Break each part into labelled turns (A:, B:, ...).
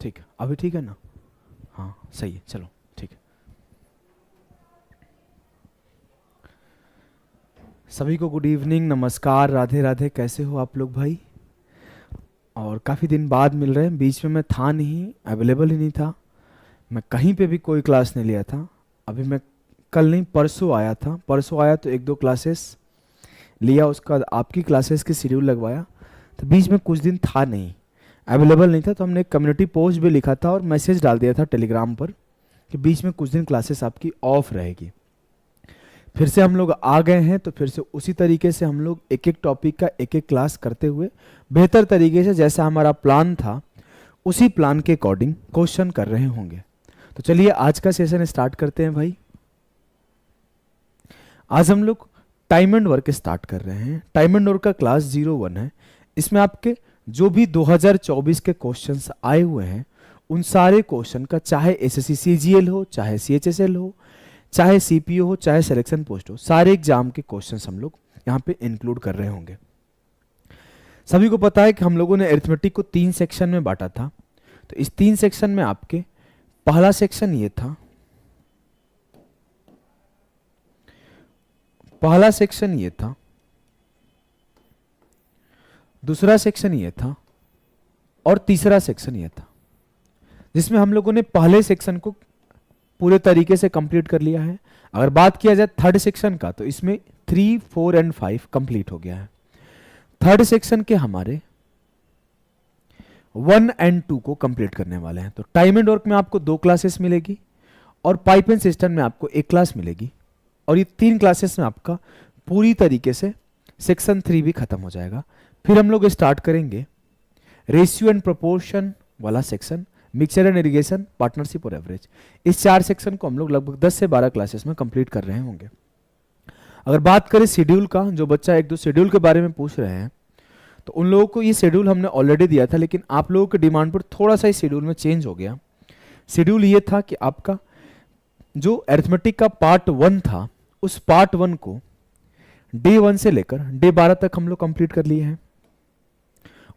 A: ठीक है, अभी ठीक है ना? हाँ सही है, चलो ठीक है। सभी को गुड इवनिंग, नमस्कार, राधे राधे। कैसे हो आप लोग भाई? और काफ़ी दिन बाद मिल रहे हैं। बीच में मैं था नहीं, अवेलेबल ही नहीं था, मैं कहीं पे भी कोई क्लास नहीं लिया था। अभी मैं कल नहीं परसों आया था, परसों आया तो एक दो क्लासेस लिया, उसका बाद आपकी क्लासेस की शेड्यूल लगवाया। तो बीच में कुछ दिन था नहीं, अवेलेबल नहीं था, तो हमने एक कम्युनिटी पोस्ट भी लिखा था और मैसेज डाल दिया था टेलीग्राम पर कि बीच में कुछ दिन क्लासेस आपकी ऑफ रहेगी। फिर से हम लोग आ गए हैं, तो फिर से उसी तरीके से हम लोग एक एक टॉपिक का एक एक क्लास करते हुए बेहतर तरीके से, जैसा हमारा प्लान था उसी प्लान के अकॉर्डिंग क्वेश्चन कर रहे होंगे। तो चलिए आज का सेशन स्टार्ट करते हैं भाई। आज हम लोग टाइम एंड वर्क स्टार्ट कर रहे हैं। टाइम एंड वर्क का क्लास 01 है। इसमें आपके जो भी 2024 के क्वेश्चंस आए हुए हैं उन सारे क्वेश्चन का, चाहे एसएससी सीजीएल हो, चाहे सीएचएसएल हो, चाहे सीपीओ हो, चाहे सिलेक्शन पोस्ट हो, सारे एग्जाम के क्वेश्चंस हम लोग यहाँ पे इंक्लूड कर रहे होंगे। सभी को पता है कि हम लोगों ने अरिथमेटिक को 3 सेक्शन में बांटा था। तो इस 3 सेक्शन में आपके पहला सेक्शन ये था, पहला सेक्शन ये था, दूसरा सेक्शन ये था और तीसरा सेक्शन ये था, जिसमें हम लोगों ने पहले सेक्शन को पूरे तरीके से कंप्लीट कर लिया है। अगर बात किया जाए थर्ड सेक्शन का, तो इसमें 3, 4 एंड 5 कंप्लीट हो गया है। थर्ड सेक्शन के हमारे 1 एंड 2 को कंप्लीट करने वाले हैं। तो टाइम एंड वर्क में आपको 2 क्लासेस मिलेगी और पाइप एंड सिस्टम में आपको 1 क्लास मिलेगी, और ये 3 क्लासेस में आपका पूरी तरीके से सेक्शन 3 भी खत्म हो जाएगा। फिर हम लोग स्टार्ट करेंगे रेशियो एंड प्रोपोर्शन वाला section, mixture and irrigation, partnership और एवरेज। इस 4 सेक्शन को हम लोग लगभग 10 से 12 क्लासेस में कंप्लीट कर रहे होंगे। अगर बात करें शेड्यूल का, जो बच्चा एक दो शेड्यूल के बारे में पूछ रहे हैं, तो उन लोगों को ये शेड्यूल हमने ऑलरेडी दिया था, लेकिन आप लोगों के डिमांड पर थोड़ा सा इस शेड्यूल में चेंज हो गया। शेड्यूल ये था कि आपका जो अरिथमेटिक का पार्ट 1 था, उस पार्ट 1 को डे 1 से लेकर डे 12 तक हम लोग कंप्लीट कर लिए हैं।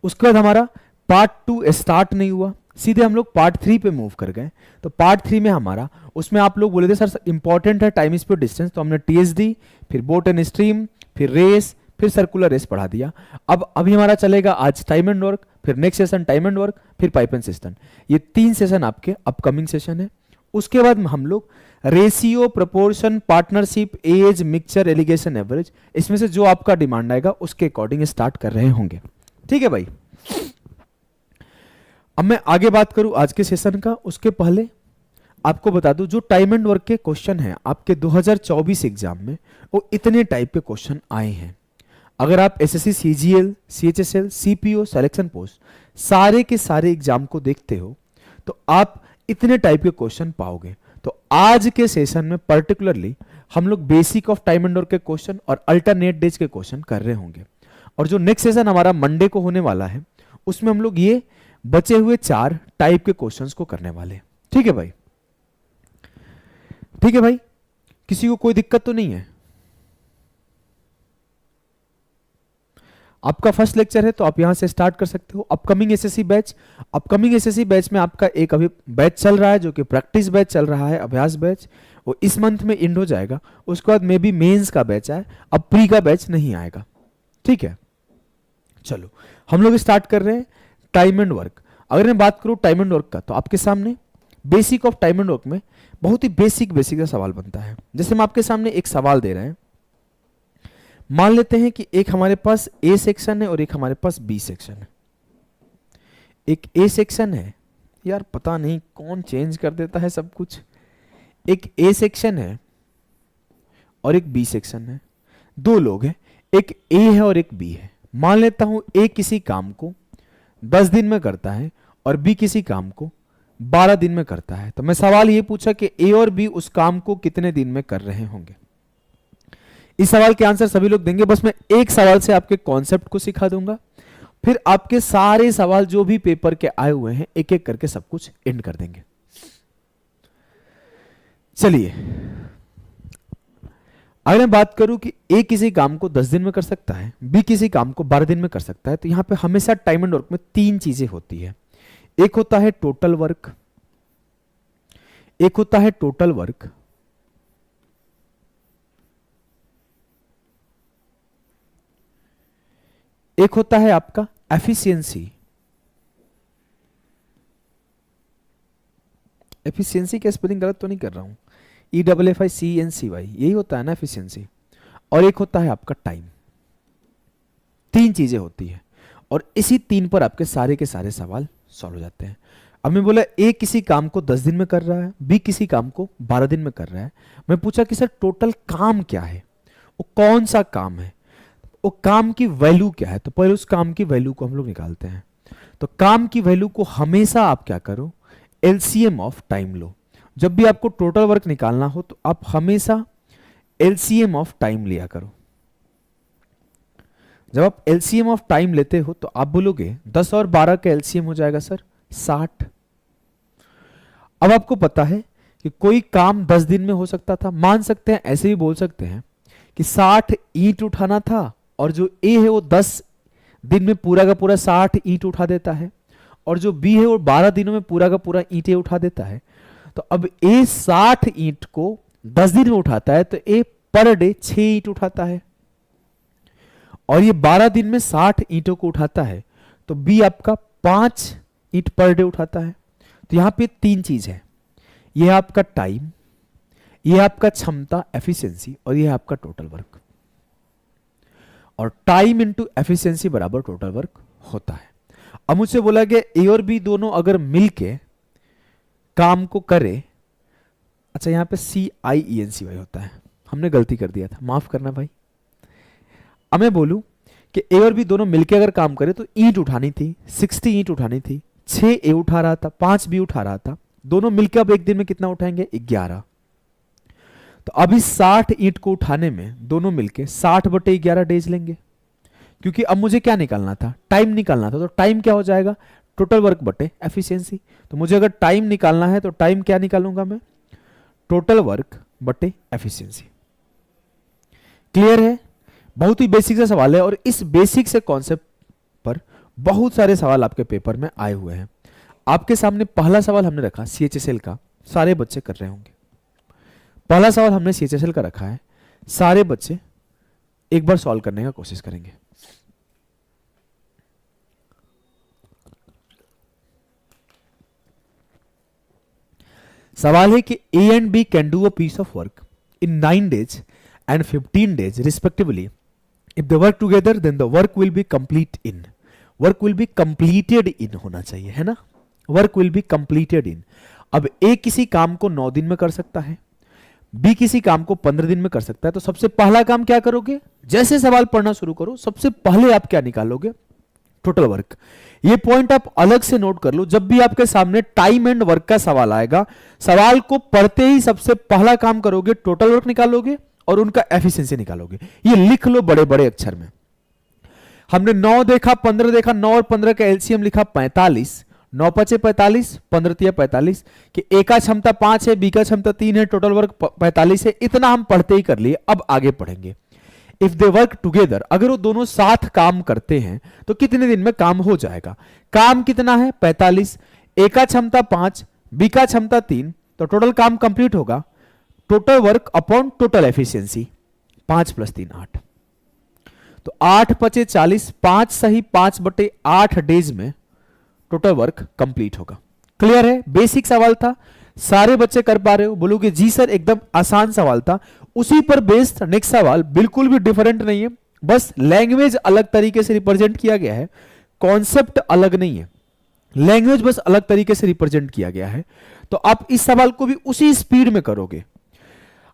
A: उसके बाद हमारा पार्ट 2 स्टार्ट नहीं हुआ, सीधे हम लोग पार्ट 3 पे मूव कर गए। तो पार्ट 3 में हमारा, उसमें आप लोग बोले थे सर इंपॉर्टेंट है टाइम स्पीड डिस्टेंस, तो हमने टीएसडी, फिर बोट एंड स्ट्रीम, फिर रेस, फिर सर्कुलर रेस पढ़ा दिया। अब अभी हमारा चलेगा आज टाइम एंड वर्क, फिर next session time and work, फिर पाइप एंड सिस्टम। ये 3 सेशन आपके अपकमिंग सेशन है। उसके बाद हम लोग ratio, proportion, partnership, age, mixture, alligation, average, इसमें से जो आपका डिमांड आएगा उसके अकॉर्डिंग स्टार्ट कर रहे होंगे। ठीक है भाई। अब मैं आगे बात करूं आज के सेशन का, उसके पहले आपको बता दूं जो टाइम एंड वर्क के क्वेश्चन हैं आपके 2024 एग्जाम में, वो इतने टाइप के क्वेश्चन आए हैं। अगर आप SSC CGL, CHSL, CPO, selection post सारे के सारे एग्जाम को देखते हो तो आप इतने टाइप के क्वेश्चन पाओगे। तो आज के सेशन में पर्टिकुलरली हम लोग basic of time and work के क्वेश्चन और अल्टरनेट डेज के क्वेश्चन कर रहे होंगे। और जो नेक्स्ट सेशन हमारा मंडे को होने वाला है, उसमें हम लोग ये बचे हुए 4 टाइप के क्वेश्चंस को करने वाले हैं। ठीक है भाई, ठीक है भाई, किसी को कोई दिक्कत तो नहीं है? आपका फर्स्ट लेक्चर है तो आप यहां से स्टार्ट कर सकते हो। Upcoming SSC batch, upcoming SSC batch में आपका एक अभी बैच चल रहा है जो कि प्रैक्टिस बैच चल रहा है, अभ्यास बैच, वो इस मंथ में एंड हो जाएगा। उसके बाद मे बी मेंस का बैच आए, अब प्री का बैच नहीं आएगा। ठीक है, चलो हम लोग स्टार्ट कर रहे हैं टाइम एंड वर्क। अगर मैं बात करूं टाइम एंड वर्क का, तो आपके सामने basic of time and work में बहुत ही बेसिक का सवाल बनता है। जैसे हम आपके सामने एक सवाल दे रहे हैं, मान लेते हैं कि एक हमारे पास ए सेक्शन है और एक हमारे पास बी सेक्शन है। एक ए सेक्शन है, यार पता नहीं कौन चेंज कर देता है सब कुछ। एक ए सेक्शन है और एक बी सेक्शन है, 2 लोग हैं, एक ए है और एक बी है। मान लेता हूं ए किसी काम को 10 दिन में करता है और बी किसी काम को 12 दिन में करता है। तो मैं सवाल ये पूछा कि ए और बी उस काम को कितने दिन में कर रहे होंगे। इस सवाल के आंसर सभी लोग देंगे। बस मैं एक सवाल से आपके कॉन्सेप्ट को सिखा दूंगा, फिर आपके सारे सवाल जो भी पेपर के आए हुए हैं एक एक करके सब कुछ एंड कर देंगे। चलिए, अगर मैं बात करूं कि ए किसी काम को 10 दिन में कर सकता है, बी किसी काम को 12 दिन में कर सकता है, तो यहां पे हमेशा टाइम एंड वर्क में 3 चीजें होती है। एक होता है टोटल वर्क, एक होता है टोटल वर्क, एक होता है आपका एफिशिएंसी। एफिशिएंसी का स्पेलिंग गलत तो नहीं कर रहा हूं, EFFICENCY, यही होता है ना एफिशिएंसी। और एक होता है आपका टाइम। तीन चीजें होती है और इसी तीन पर आपके सारे के सारे सवाल सॉल्व हो जाते हैं। अब मैं बोला ए किसी काम को 10 दिन में कर रहा है, बी किसी काम को 12 दिन में कर रहा है। मैं पूछा कि सर टोटल काम क्या है, वो कौन सा काम है, वो काम की वैल्यू क्या है। तो पहले उस काम की वैल्यू को हम लोग निकालते हैं। तो काम की वैल्यू को हमेशा आप क्या करो, एलसीएम ऑफ टाइम लो। जब भी आपको टोटल वर्क निकालना हो तो आप हमेशा एलसीएम ऑफ टाइम लिया करो। जब आप एलसीएम ऑफ टाइम लेते हो तो आप बोलोगे 10 और 12 का एलसीएम हो जाएगा सर 60। अब आपको पता है कि कोई काम 10 दिन में हो सकता था, मान सकते हैं ऐसे भी बोल सकते हैं कि 60 ईंट उठाना था और जो ए है वो 10 दिन में पूरा का पूरा 60 ईंट उठा देता है और जो बी है वो 12 दिनों में पूरा का पूरा ईंटें उठा देता है। तो अब ए 60 ईंट को 10 दिन में उठाता है तो ए पर डे 6 ईंट उठाता है और ये 12 दिन में 60 ईंटों को उठाता है तो बी आपका 5 ईंट पर डे उठाता है। तो यहां पे तीन चीज है, ये है आपका टाइम, ये है आपका क्षमता एफिशिएंसी और ये है आपका टोटल वर्क। और टाइम इंटू एफिशिएंसी बराबर टोटल वर्क होता है। अब मुझसे बोला गया ए और बी दोनों अगर मिलके काम को करे, अच्छा यहां पे CIENCY होता है, हमने गलती कर दिया था, माफ करना भाई। अब मैं बोलूं कि ए और बी दोनों मिलके अगर काम करे तो ईंट उठानी थी, 60 ईंट उठानी थी, 6 ए उठा रहा था, 5 बी उठा रहा था, दोनों मिलकर अब एक दिन में कितना उठाएंगे 11। तो अभी 60 ईंट को उठाने में दोनों मिलके 60/11 डेज लेंगे, क्योंकि अब मुझे क्या निकालना था, टाइम निकालना था। तो टाइम क्या हो जाएगा, टोटल वर्क बटे एफिशिएंसी। तो मुझे अगर टाइम निकालना है तो टाइम क्या निकालूंगा मैं, टोटल वर्क बटे एफिशिएंसी। क्लियर है, बहुत ही बेसिक सा सवाल है और इस बेसिक से कॉन्सेप्ट पर बहुत सारे सवाल आपके पेपर में आए हुए हैं। आपके सामने पहला सवाल हमने रखा CHSL का, सारे बच्चे कर रहे होंगे। पहला सवाल हमने CHSL का रखा है, सारे बच्चे एक बार सॉल्व करने का कोशिश करेंगे। सवाल है कि A and B can do a piece of work in 9 days and 15 days respectively. If they work together then the work will be complete in, work will be completed in होना चाहिए, है ना, work will be completed in। अब A किसी काम को 9 दिन में कर सकता है, B किसी काम को 15 दिन में कर सकता है। तो सबसे पहला काम क्या करोगे, जैसे सवाल पढ़ना शुरू करो सबसे पहले आप क्या निकालोगे, टोटल वर्क। ये पॉइंट आप अलग से नोट कर लो, जब भी आपके सामने टाइम एंड वर्क का सवाल आएगा, सवाल को पढ़ते ही सबसे पहला काम करोगे टोटल वर्क निकालोगे और उनका एफिशिएंसी निकालोगे। ये लिख लो बड़े बड़े अक्षर में। हमने 9 देखा, 15 देखा, 9 और 15 का एलसीएम लिखा 45, 9 5 45, 15 3 45, कि ए का क्षमता 5 है, बी का क्षमता 3 है, टोटल वर्क 45 है। इतना हम पढ़ते ही कर लिए। अब आगे पढ़ेंगे। इफ दे वर्क टुगेदर, अगर वो दोनों साथ काम करते हैं तो कितने दिन में काम हो जाएगा। काम कितना है 45, ए का क्षमता 5, बी का क्षमता 3, तो टोटल काम कंप्लीट होगा total work upon total efficiency, 5 + 3 8। तो 8 5 40, 5 सही 5/8 डेज में टोटल वर्क कंप्लीट होगा। क्लियर है, बेसिक सवाल था, सारे बच्चे कर पा रहे हो, बोलोगे जी सर एकदम आसान सवाल था। उसी पर बेस्ड नेक्स्ट सवाल बिल्कुल भी डिफरेंट नहीं है, बस लैंग्वेज अलग तरीके से रिप्रेजेंट किया गया है, कॉन्सेप्ट अलग नहीं है, लैंग्वेज बस अलग तरीके से रिप्रेजेंट किया गया है। तो आप इस सवाल को भी उसी स्पीड में करोगे।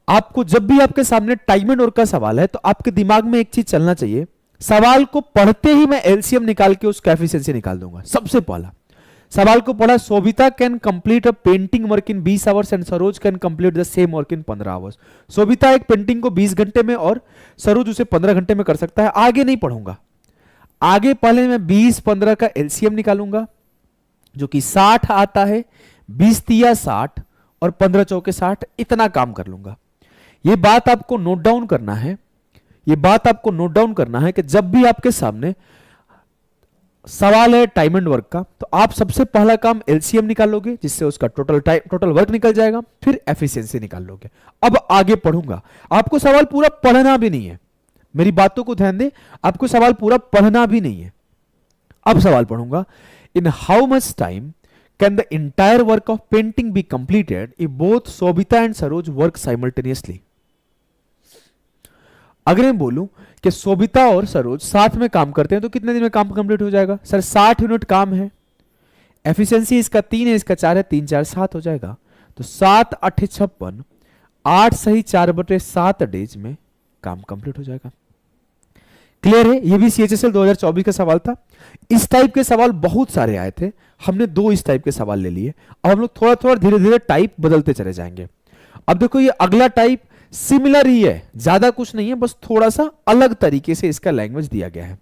A: आपको जब भी आपके सामने टाइम एंड वर्क का सवाल है तो आपके दिमाग में एक चीज चलना चाहिए, सवाल को पढ़ते ही मैं एलसीएम निकाल के उसका एफिशिएंसी निकाल दूंगा। सबसे पहला सवाल को पढ़ा, Shobhita can complete a painting work in 20 hours and Saroj can complete the same work in 15 hours. Shobhita एक पेंटिंग को 20 घंटे में और सरोज उसे 15 घंटे में कर सकता है। आगे नहीं पढ़ूंगा, आगे पहले मैं 20 15 का एलसीएम निकालूंगा जो कि 60 आता है, 20 तिया 60 और 15 चौके 60, इतना काम कर लूंगा। ये बात आपको नोट डाउन करना है, ये बात आपको नोट डाउन करना है कि जब भी आपके सामने सवाल है टाइम एंड वर्क का, तो आप सबसे पहला काम एलसीएम निकालोगे जिससे उसका टोटल वर्क निकल जाएगा, फिर एफिशिएंसी निकाल लोगे। अब आगे पढ़ूंगा, आपको सवाल पूरा पढ़ना भी नहीं है, मेरी बातों को ध्यान दें, आपको सवाल पूरा पढ़ना भी नहीं है। अब सवाल पढ़ूंगा, in how much time can the entire work of painting be completed if both Sobita and Saroj work simultaneously. अगर मैं बोलूं कि सोबिता और सरोज साथ में काम करते हैं तो कितने दिन में काम कंप्लीट हो जाएगा? सर 60 यूनिट काम है, एफिशिएंसी इसका 3 है, इसका 4 है, 3 4 7 हो जाएगा, तो 7 8 56, 8 सही 4/7 डेज में काम कंप्लीट हो जाएगा। क्लियर है? ये भी सीएचएसएल 2024 का सवाल था। इस टाइप के सवाल बहुत सारे आए थे, हमने 2 इस टाइप के सवाल ले लिए। अब हम लोग थोड़ा थोड़ा धीरे धीरे टाइप बदलते चले जाएंगे। अब देखो ये अगला टाइप सिमिलर ही है, ज्यादा कुछ नहीं है, बस थोड़ा सा अलग तरीके से इसका लैंग्वेज दिया गया है।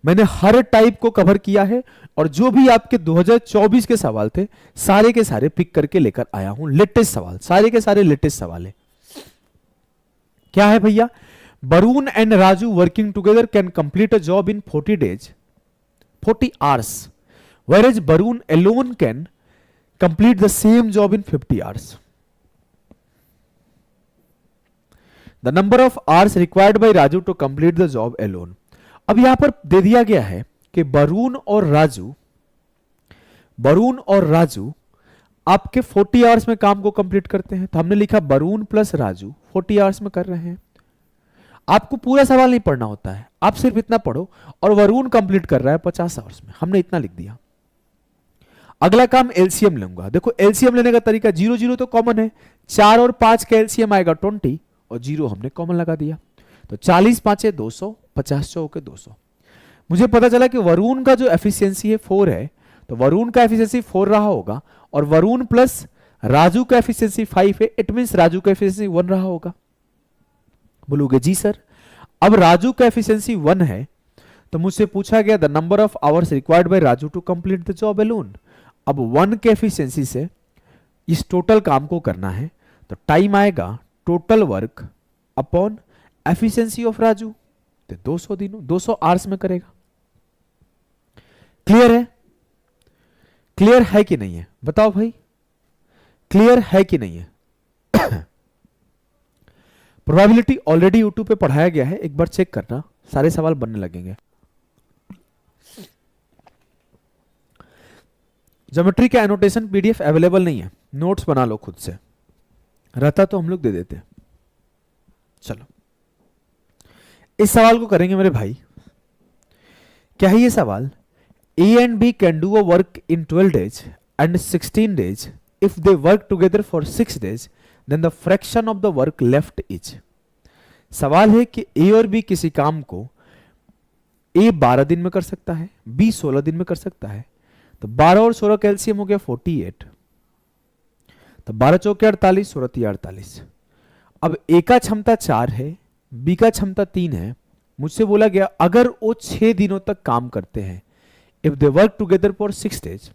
A: मैंने हर टाइप को कवर किया है और जो भी आपके 2024 के सवाल थे सारे के सारे पिक करके लेकर आया हूं, लेटेस्ट सवाल, सारे के सारे लेटेस्ट सवाल है। क्या है भैया? Barun and Raju working together can complete a job in 40 days, 40 hours, whereas Barun alone can complete the same job in 50 hours. The number of hours required by Raju to complete the job alone. अब यहां पर दे दिया गया है कि बरून और राजू आपके 40 hours में काम को कंप्लीट करते हैं, तो हमने लिखा बरून प्लस राजू 40 आवर्स में कर रहे हैं। आपको पूरा सवाल नहीं पढ़ना होता है, आप सिर्फ इतना पढ़ो, और वरुण कंप्लीट कर रहा है 50 आवर्स में, हमने इतना लिख दिया। अगला काम एलसीएम लूंगा। देखो एलसीएम लेने का तरीका, 0 0 तो कॉमन है, 4 और 5 का एलसीएम आएगा 20 और 0 हमने कॉमन लगा दिया, तो 40 5 200, 50 चौके 200। मुझे पता चला कि वरुण का जो एफिशिएंसी है 4 है, तो वरुण का एफिशिएंसी 4 रहा होगा, और वरुण प्लस राजू का एफिशिएंसी 5 है, इट मींस राजू का एफिशिएंसी 1 रहा होगा। बोलोगे जी सर। अब राजू का एफिशिएंसी 1 है, तो मुझसे पूछा गया the number of hours required by Raju to complete the job alone. अब 1 के एफिशिएंसी से इस टोटल काम को करना है, तो टाइम आएगा total work upon efficiency of Raju, तो 200 दिनों 200 आवर्स में करेगा। क्लियर है? क्लियर है कि नहीं है? बताओ भाई, क्लियर है कि नहीं है? प्रोबेबिलिटी ऑलरेडी यूट्यूब पे पढ़ाया गया है, एक बार चेक करना, सारे सवाल बनने लगेंगे। ज्योमेट्री का एनोटेशन पीडीएफ अवेलेबल नहीं है, नोट्स बना लो खुद से, रहता तो हम लोग दे देते। चलो इस सवाल को करेंगे मेरे भाई। क्या है ये सवाल? A and B can do a work in 12 days and 16 days. If they work together for 6 days, then the fraction of the work left is. सवाल है कि A और B किसी काम को A 12 दिन में कर सकता है, B 16 दिन में कर सकता है, तो 12 और 16 का एलसीएम हो गया 48, तो 12 चौके 48, 16 3 48। अब A का क्षमता 4 है, B का क्षमता 3 है। मुझसे बोला गया अगर वो 6 दिनों तक काम करते हैं, if they work together for 6 days,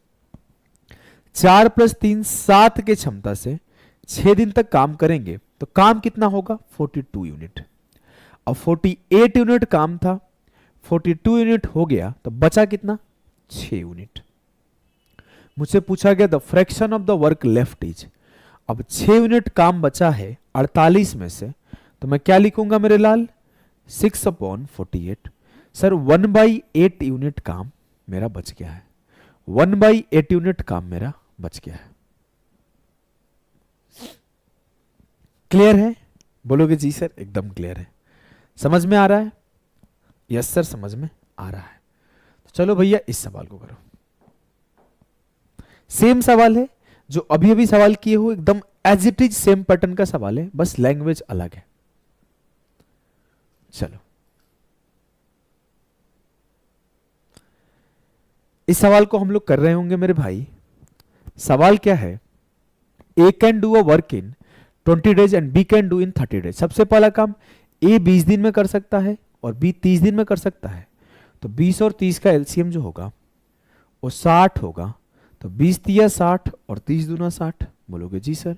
A: 4 + 3 7 के क्षमता से 6 दिन तक काम करेंगे, तो काम कितना होगा? 42 यूनिट। अब 48 यूनिट काम था, 42 यूनिट हो गया, तो बचा कितना? 6 यूनिट। मुझसे पूछा गया the fraction of the work left is. अब 6 यूनिट काम बचा है 48 में से, तो मैं क्या लिखूंगा मेरे लाल? 6/48। सर 1/8 यूनिट काम मेरा बच गया है, 1/8 यूनिट काम मेरा बच गया है। क्लियर है? बोलोगे जी सर एकदम क्लियर है, समझ में आ रहा है? यस सर समझ में आ रहा है। तो चलो भैया इस सवाल को करो। सेम सवाल है जो अभी अभी सवाल किए हो, एकदम as it is same pattern का सवाल है, बस लैंग्वेज अलग है। चलो इस सवाल को हम लोग कर रहे होंगे मेरे भाई। सवाल क्या है? A can do a work in 20 days and B can do in 30 days. सबसे पहला काम A 20 दिन में कर सकता है और B 30 दिन में कर सकता है, तो 20 और 30 का एलसीएम जो होगा वो 60 होगा, तो 20 तिया 60 और 30 दूना 60। बोलोगे जी सर।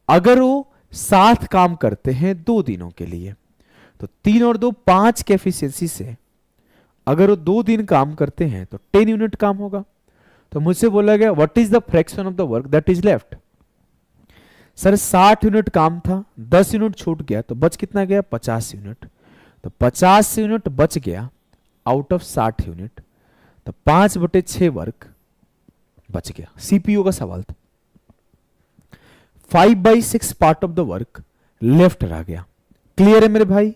A: अगर वो 7 काम करते हैं 2 दिनों के लिए, तो 3 और 2 5 के एफिशिएंसी से अगर वो 2 दिन काम करते हैं तो 10 यूनिट काम होगा। तो मुझसे बोला गया what is the fraction of the work that is left. Sir 60 unit काम था, 10 यूनिट छूट गया तो बच कितना गया, 50 यूनिट। तो 50 यूनिट बच गया आउट ऑफ 60 यूनिट, तो 5/6 वर्क बच गया। सीपीयू का सवाल था। 5/6 part of the work left रह गया। क्लियर है मेरे भाई?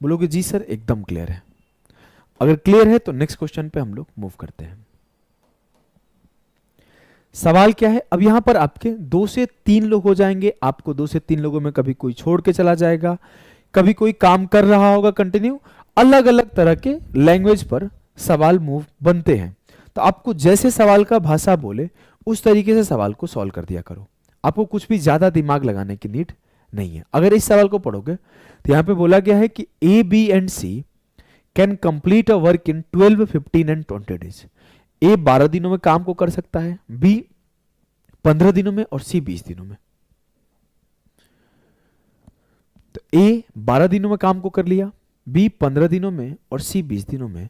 A: बोलोगे जी सर एकदम क्लियर है। अगर क्लियर है तो नेक्स्ट क्वेश्चन पे हम लोग मूव करते हैं। सवाल क्या है, अब यहां पर आपके 2 से 3 लोग हो जाएंगे। आपको 2 से 3 लोगों में कभी कोई छोड़ के चला जाएगा, कभी कोई काम कर रहा होगा कंटिन्यू। अलग अलग तरह के लैंग्वेज पर सवाल मूव बनते हैं। तो आपको जैसे सवाल का भाषा बोले उस तरीके से सवाल को सॉल्व कर दिया करो। आपको कुछ भी ज्यादा दिमाग लगाने की नीड नहीं है। अगर इस सवाल को पढ़ोगे तो यहां पे बोला गया है कि A B and C can complete a work in 12, 15 and 20 days. A 12 दिनों में काम को कर सकता है, बी 15 दिनों में और सी 20 दिनों में। तो ए 12 दिनों में काम को कर लिया, बी 15 दिनों में और सी 20 दिनों में।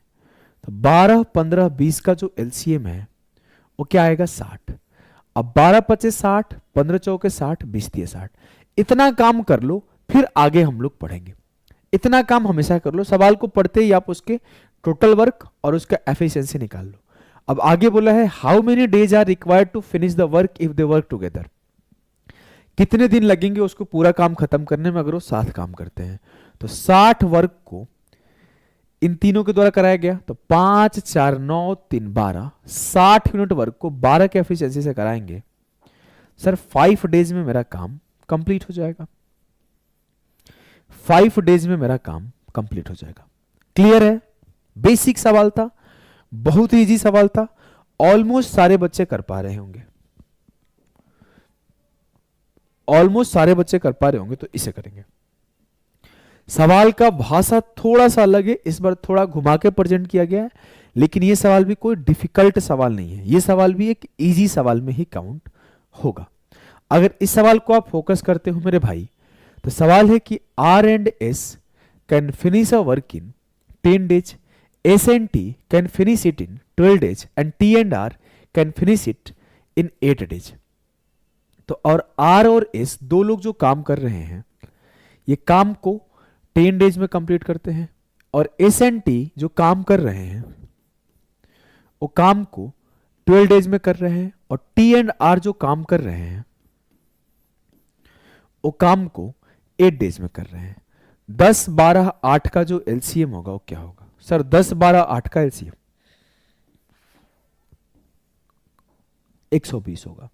A: तो 12, 15, 20 का जो एलसीएम है वो क्या आएगा, 60। अब 12 25 60, 15 चौके 60, 20 दिए 60। इतना काम कर लो, फिर आगे हम लोग पढ़ेंगे। इतना काम हमेशा कर लो। सवाल को पढ़ते ही आप उसके टोटल वर्क और उसका एफिशिएंसी निकाल लो। अब आगे बोला है how many days are required to finish the work if they work together. कितने दिन लगेंगे उसको पूरा काम खत्म करने में अगर वो साथ काम करते हैं। तो 60 वर्क को इन तीनों के द्वारा कराया गया, तो 5 4 9 3 12, 60 यूनिट वर्क को 12 के एफिशिएंसी से कराएंगे। सर 5 डेज में मेरा काम कंप्लीट हो जाएगा। 5 डेज में मेरा काम कंप्लीट हो जाएगा। क्लियर है? बेसिक सवाल था, बहुत ही इजी सवाल था, ऑलमोस्ट सारे बच्चे कर पा रहे होंगे। ऑलमोस्ट सारे बच्चे कर पा रहे होंगे। तो इसे करेंगे। सवाल का भाषा थोड़ा सा अलग है, इस बार थोड़ा घुमा के प्रेजेंट किया गया है, लेकिन यह सवाल भी कोई डिफिकल्ट सवाल नहीं है। यह सवाल भी एक इजी सवाल में ही काउंट होगा। अगर इस सवाल को आप फोकस करते हो मेरे भाई, तो सवाल है कि R and S can finish a work in 10 days, S and T can finish it in 12 days and T and R can finish it in 8 days. तो और आर और एस दो लोग जो काम कर रहे हैं ये काम को 10 डेज में कंप्लीट करते हैं, और एस एंड टी जो काम कर रहे हैं वो काम को 12 डेज में कर रहे हैं, और टी एंड आर जो काम कर रहे हैं वो काम को 8 डेज में कर रहे हैं। 10 12 8 का जो एलसीएम होगा वो क्या होगा? सर 10 12 8 का एलसीएम 120 होगा।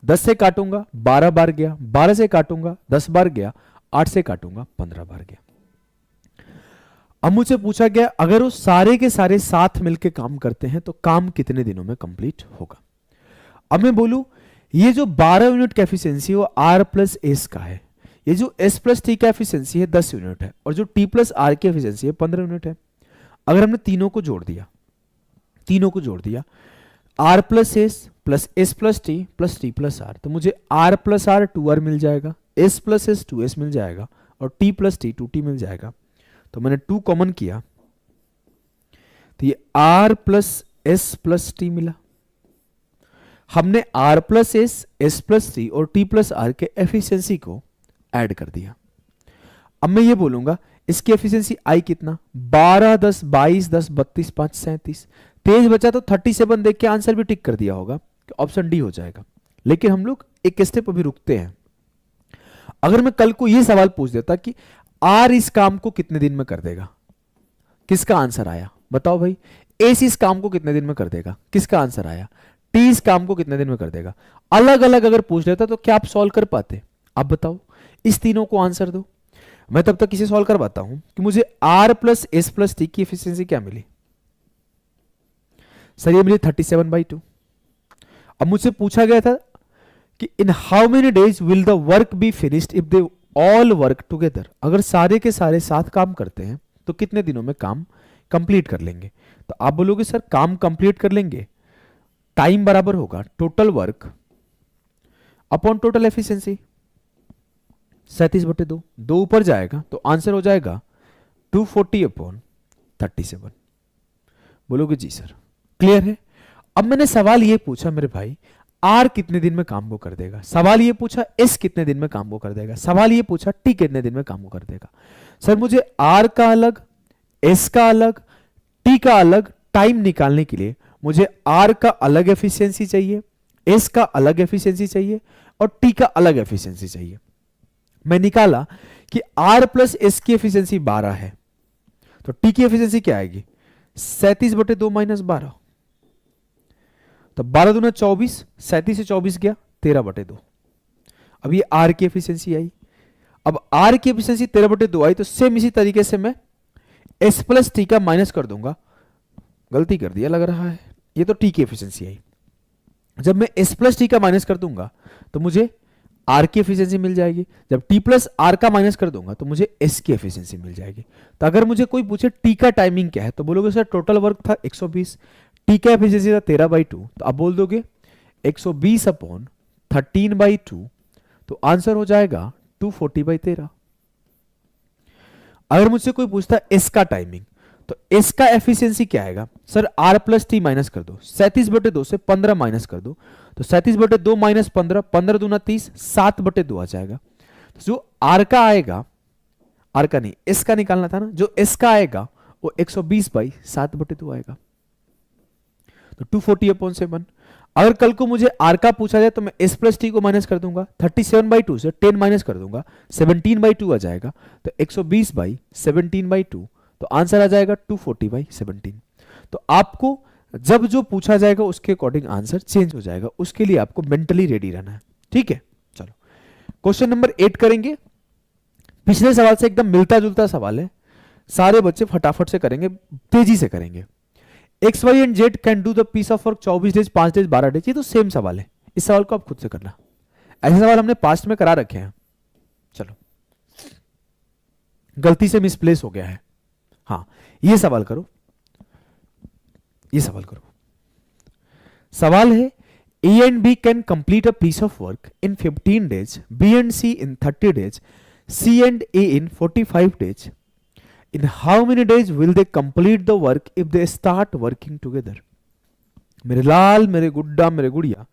A: 10 से काटूंगा 12 बार गया, 12 से काटूंगा 10 बार गया, 8 से काटूंगा 15 बार गया। अब मुझसे पूछा गया अगर वो सारे के सारे साथ मिलकर काम करते हैं तो काम कितने दिनों में कंप्लीट होगा। अब मैं बोलूं ये जो 12 यूनिट का एफिशिएंसी वो आर प्लस एस का है, ये जो एस प्लस टी का एफिशिएंसी है 10 यूनिट है, और जो टी प्लस आर की एफिशिएंसी है 15 यूनिट है। अगर हमने तीनों को जोड़ दिया R plus S plus T plus R, तो मुझे आर प्लस आर 2r मिल जाएगा, एस प्लस एस 2s मिल जाएगा, और टी प्लस टी 2t मिल जाएगा। तो मैंने 2 कॉमन किया तो ये R plus S plus T मिला। हमने R plus S plus T और टी प्लस आर के एफिशिएंसी को ऐड कर दिया। अब मैं ये बोलूंगा इसकी एफिशिएंसी आई कितना, 12 10 22 10 32 5 37। तेज बचा तो 37 देख के आंसर भी टिक कर दिया होगा, ऑप्शन डी हो जाएगा। लेकिन हम लोग एक स्टेप अभी रुकते हैं। अगर मैं कल को यह सवाल पूछ देता कि आर इस काम को कितने दिन में कर देगा, किसका आंसर आया बताओ भाई। एस इस काम को कितने दिन में कर देगा, किसका आंसर आया। टी इस काम को कितने दिन में कर देगा। अलग अलग अगर पूछ लेता तो क्या आप सॉल्व कर पाते? आप बताओ, इस तीनों को आंसर दो। मैं तब तक इसे सॉल्व करवाता हूं कि मुझे R plus S plus T की एफिशिएंसी क्या मिली। सर ये मिली 37/2। अब मुझसे पूछा गया था कि इन how many days will the work be finished if they all work together. अगर सारे के सारे साथ काम करते हैं तो कितने दिनों में काम कंप्लीट कर लेंगे। तो आप बोलोगे सर काम कंप्लीट कर लेंगे, टाइम बराबर होगा total work upon total efficiency. 37/2, 2 ऊपर जाएगा तो आंसर हो जाएगा 240/37। बोलोगे जी सर। क्लियर है। अब मैंने सवाल ये पूछा मेरे भाई, आर कितने दिन में काम को कर देगा, सवाल ये पूछा एस कितने दिन में काम को कर देगा, सवाल ये पूछा टी कितने दिन में काम को कर देगा। सर मुझे आर का अलग, एस का अलग, टी का अलग टाइम निकालने के लिए मुझे आर का अलग एफिशिएंसी चाहिए, एस का अलग एफिशिएंसी चाहिए और टी का अलग एफिशिएंसी चाहिए। मैं निकाला कि आर प्लस एस की एफिशिएंसी 12 है, तो टी की एफिशिएंसी क्या आएगी 37/2 माइनस 12, तो 12 दूना 24, 37 से 24 गया 13/2। अब ये आर की एफिशिएंसी आई। अब आर की एफिशिएंसी 13/2 आई, तो सेम इसी तरीके से मैं एस प्लस टी का माइनस कर दूंगा। गलती कर दिया लग रहा है, ये तो टी की एफिशिएंसी आई। जब मैं एस प्लस टी का माइनस कर दूंगा तो मुझे आर की एफिशिएंसी मिल जाएगी, जब टी प्लस आर का माइनस कर दूंगा तो मुझे एस की एफिशिएंसी मिल जाएगी। तो अगर मुझे कोई पूछे टी का टाइमिंग क्या है, तो बोलोगे सर टोटल वर्क था 120, टी का एफिशिएंसी था 13/2, तो आप बोल दोगे 120/13/2, तो आंसर हो जाएगा 240/13। अगर मुझसे कोई पूछता एस का टाइमिंग, तो एस का एफिशिएंसी क्या आएगा, sir R plus T minus कर दो, 37/2 से 15 माइनस कर दो, तो 37/2 माइनस 15, 15 दूना 30, 7/2 आ जाएगा। तो जो आर का आएगा, आर का नहीं एस का निकालना था ना, जो एस का आएगा वो 120/7/2 आएगा, तो 240/7। अगर कल को मुझे आर का पूछा जाए तो मैं एस प्लस टी को माइनस कर दूंगा, 37/2 से 10 माइनस कर दूंगा, 17/2 आ जाएगा, तो 120/17/2, तो आंसर आ जाएगा 240/17। तो आपको जब जो पूछा जाएगा उसके अकॉर्डिंग आंसर चेंज हो जाएगा, उसके लिए आपको मेंटली रेडी रहना है। ठीक है, चलो क्वेश्चन नंबर 8 करेंगे। पिछले सवाल से एकदम मिलता जुलता सवाल है, सारे बच्चे फटाफट से करेंगे, तेजी से करेंगे। X Y and Z can do the piece of work 24 days, 5 days, 12 days, ये तो सेम सवाल है। इस सवाल को आप खुद से करना, ऐसे सवाल हमने पास्ट में करा रखे हैं। चलो गलती से मिसप्लेस हो गया है, हाँ ये सवाल करो, ये सवाल करो। सवाल है A and B can complete a piece of work in 15 days, B and C in 30 days, C and A in 45 days. In how many days will they complete the work if they start working together? मेरे लाल, मेरे गुड्डा, मेरे गुड़िया,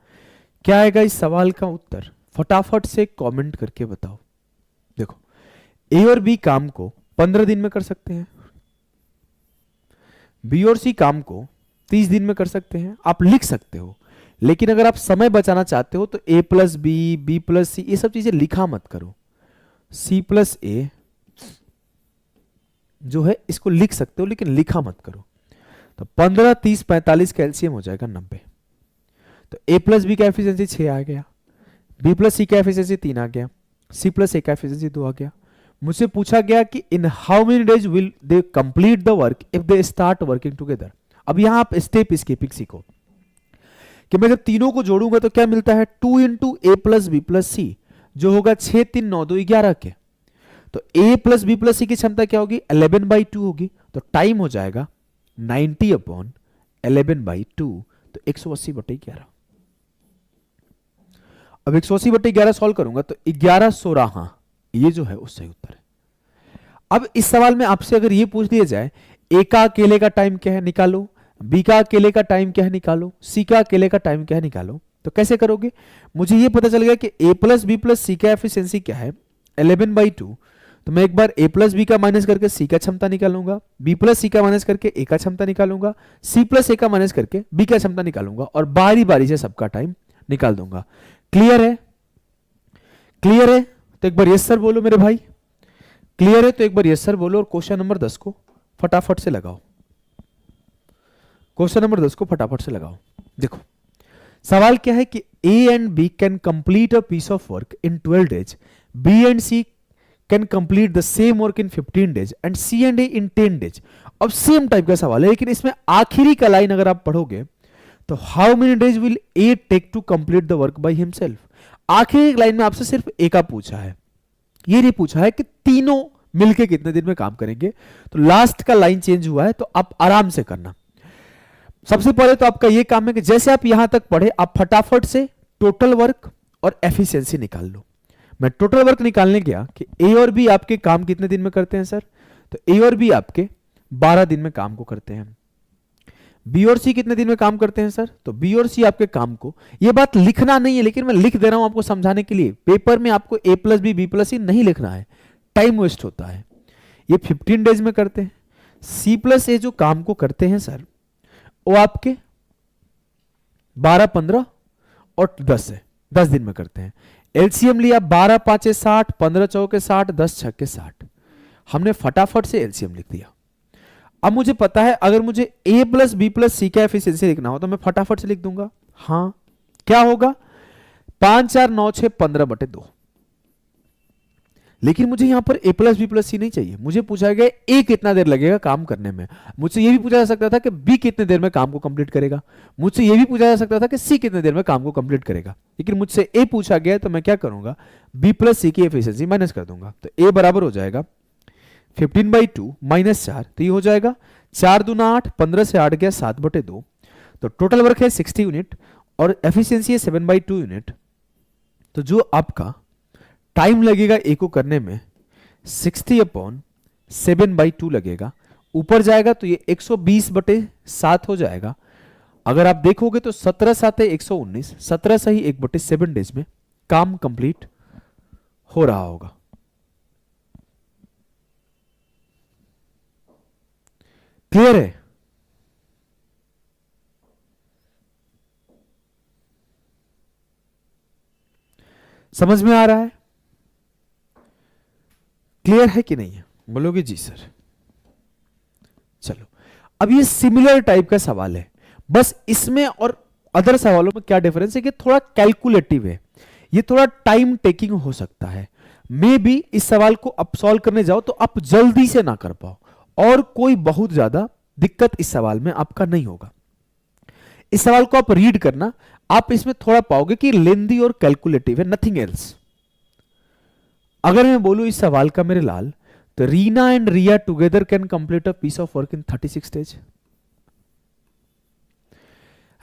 A: क्या आएगा इस सवाल का उत्तर? फटाफट से कमेंट करके बताओ। देखो ए और बी काम को 15 दिन में कर सकते हैं, बी और सी काम को 30 दिन में कर सकते हैं, आप लिख सकते हो। लेकिन अगर आप समय बचाना चाहते हो तो A plus B, B plus सी, ये सब चीजें लिखा मत करो। सी प्लस ए जो है इसको लिख सकते हो, लेकिन लिखा मत करो। तो 15, 30, 45 का एलसीएम हो जाएगा 90। तो ए प्लस बी का एफिशिएंसी 6 आ गया, बी प्लस सी का एफिशिएंसी 3 आ गया, सी प्लस ए का एफिशिएंसी 2 आ गया। मुझसे पूछा गया कि इन how many days will they complete the work if they start working together. अब यहां आप स्टेप स्कीपिंग सीखो कि मैं जब तीनों को जोड़ूंगा तो क्या मिलता है, 2 इंटू ए प्लस बी प्लस सी, जो होगा 6, 3, 9, 2, 11 के। तो a प्लस बी प्लस सी की क्षमता क्या होगी, 11/2 होगी। तो टाइम हो जाएगा 90/11/2, तो 180/11। अब 180/11 सॉल्व करूंगा तो 11 16, हाँ ये जो है उससे उत्तर है। अब इस सवाल में आपसे अगर ये पूछ दिया जाए ए का अकेले का टाइम क्या है निकालो, बी का अकेले का टाइम क्या है निकालो, सी का अकेले का टाइम क्या है निकालो, तो कैसे करोगे? मुझे ये पता चल गया कि a plus B plus C का एफिशिएंसी क्या है 11/2, तो मैं एक बार a प्लस बी का माइनस करके c का क्षमता निकालूंगा, b प्लस सी का माइनस करके a का क्षमता निकालूंगा, c प्लस a का माइनस करके b का क्षमता निकालूंगा और बारी बारी से सबका टाइम निकाल दूंगा। क्लियर है? क्लियर है तो एक बार यस सर बोलो मेरे भाई। क्लियर है तो एक बार यस सर बोलो और क्वेश्चन नंबर 10 को फटाफट से लगाओ। क्वेश्चन नंबर 10 को फटाफट से लगाओ। देखो सवाल क्या है कि a and b can complete a piece of work in 12 days, b and c can complete the same work in 15 days and c and a in 10 days. अब सेम टाइप का सवाल है, लेकिन इसमें आखिरी का लाइन अगर आप पढ़ोगे तो how many days will a take to complete the work by himself. आखिरी लाइन में आपसे सिर्फ a का पूछा है, ये नहीं पूछा है कि तीनों मिलके कितने दिन में काम करेंगे। तो लास्ट का लाइन चेंज हुआ है, तो आप आराम से करना। सबसे पहले तो आपका ये काम है कि जैसे आप यहां तक पढ़े आप फटाफट से टोटल वर्क और एफिशिएंसी निकाल लो। मैं टोटल वर्क निकालने गया कि ए और बी आपके काम कितने दिन में करते हैं सर, तो ए और बी आपके 12 दिन में काम को करते हैं। बी और सी कितने दिन में काम करते हैं सर? तो बी और सी आपके काम को, ये बात लिखना नहीं है लेकिन मैं लिख दे रहा हूं आपको समझाने के लिए, पेपर में आपको ए प्लस बी प्लस सी नहीं लिखना है, टाइम वेस्ट होता है। ये 15 डेज में करते हैं। सी प्लस ए जो काम को करते हैं सर, वो आपके 12, 15 और 10 है, 10 दिन में करते हैं। एलसीएम लिया 12 5 60, 15 चौके 60, 10 छक्के 60, हमने फटाफट से एलसीएम लिख दिया। अब मुझे पता है अगर मुझे a plus B plus C का एफिशिएंसी लिखना हो तो मैं फटाफट से लिख दूंगा। हाँ, क्या होगा? 5 4 9 6 15/2। लेकिन मुझे यहां पर a प्लस बी प्लस सी नहीं चाहिए, मुझे पूछा गया a कितना देर लगेगा काम करने में। मुझसे यह भी पूछा जा सकता था कि b कितने देर में काम को कंप्लीट करेगा, मुझसे यह भी पूछा जा सकता था कि c कितने देर में काम को कंप्लीट करेगा, लेकिन मुझसे a पूछा गया तो मैं क्या करूंगा, b प्लस सी की एफिशिएंसी माइनस कर दूंगा। तो a बराबर हो जाएगा 15/2 माइनस 4, तो ये हो जाएगा 4 दूना 8, 15 से 8 गया 7/2, तो टोटल वर्क है 60 यूनिट और एफिशिएंसी है 7/2 यूनिट। तो जो आपका टाइम लगेगा ए को करने में 60/7/2 लगेगा, ऊपर जाएगा तो ये 120/7 हो जाएगा। अगर आप देखोगे तो 17 7 119, 17 सही 1/7 डेज में काम कंप्लीट हो रहा होगा। क्लियर है? समझ में आ रहा है? क्लियर है कि नहीं है? बोलोगे जी सर। चलो, अब ये सिमिलर टाइप का सवाल है, बस इसमें और अदर सवालों में क्या डिफरेंस है कि थोड़ा कैलकुलेटिव है, ये थोड़ा टाइम टेकिंग हो सकता है। मे बी इस सवाल को आप सॉल्व करने जाओ तो आप जल्दी से ना कर पाओ, और कोई बहुत ज्यादा दिक्कत इस सवाल में आपका नहीं होगा। इस सवाल को आप रीड करना, आप इसमें थोड़ा पाओगे कि लेंदी और कैलकुलेटिव है, नथिंग एल्स। अगर मैं बोलूं इस सवाल का मेरे लाल, तो Reena and Riya together can complete a piece of work in 36 days,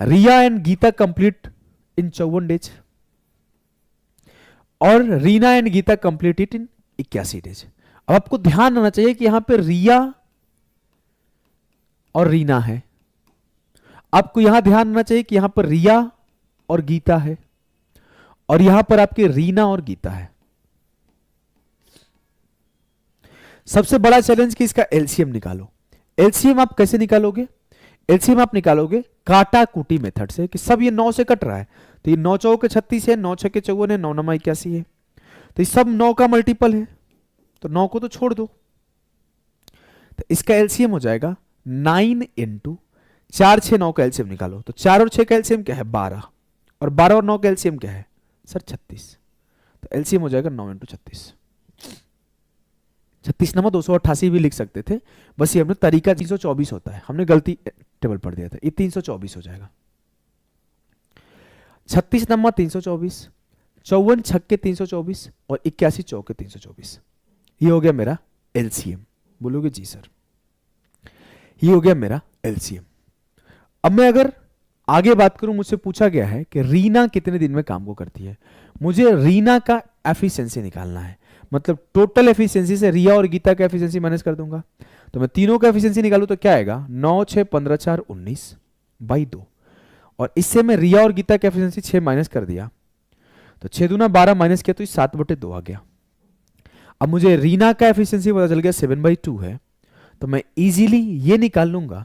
A: Riya and Geeta complete in 54 days, और Reena and Geeta complete it in 81 days. अब आपको ध्यान रखना चाहिए कि यहां पे रिया और रीना है, आपको यहां ध्यान रखना चाहिए कि यहां पर रिया और गीता है, और यहां पर आपके रीना और गीता है। सबसे बड़ा चैलेंज कि इसका एलसीएम निकालो। एलसीएम आप कैसे निकालोगे? एलसीएम आप निकालोगे काटा कुटी मेथड से, कि सब ये 9 से कट रहा है, तो ये 9 चौके 36 है, 9 छक्के 54 है, 9 नमा 81 है, तो ये सब 9 का मल्टीपल है, तो 9 को तो छोड़ दो। तो इसका एलसीएम हो जाएगा 9 इंटू 4 6 9 का एलसीएम निकालो, तो 4 और 6 का एलसीएम क्या है 12, और 12 और 9 का एलसीएम क्या है सर 36, तो एलसीएम हो जाएगा 9 इंटू 36। 36 नमा 288 भी लिख सकते थे, बस ये हमने तरीका 324 होता है, हमने गलती टेबल पढ़ दिया था, ये 324 हो जाएगा। 36 नमा 324, 54 छक्के 324 और 81 चौके 324, ये हो गया मेरा एलसीएम। बोलोगे जी सर, ये हो गया मेरा एलसीएम। अब मैं अगर आगे बात करूं, मुझसे पूछा गया है कि रीना कितने दिन में काम को करती है, मुझे रीना का एफिशिएंसी निकालना है, मतलब टोटल एफिशिएंसी से रिया और गीता का एफिशिएंसी माइनस कर दूंगा, तो मैं तीनों का एफिशिएंसी निकालूं तो क्या आएगा 9 6 15 4 19/2, और इससे मैं रिया और गीता का एफिशिएंसी 6 माइनस कर दिया, तो 6 दूना 12 माइनस किया तो 7/2 आ गया। अब मुझे रीना का एफिशिएंसी पता चल गया 7/2 है, तो मैं इजीली ये निकाल लूंगा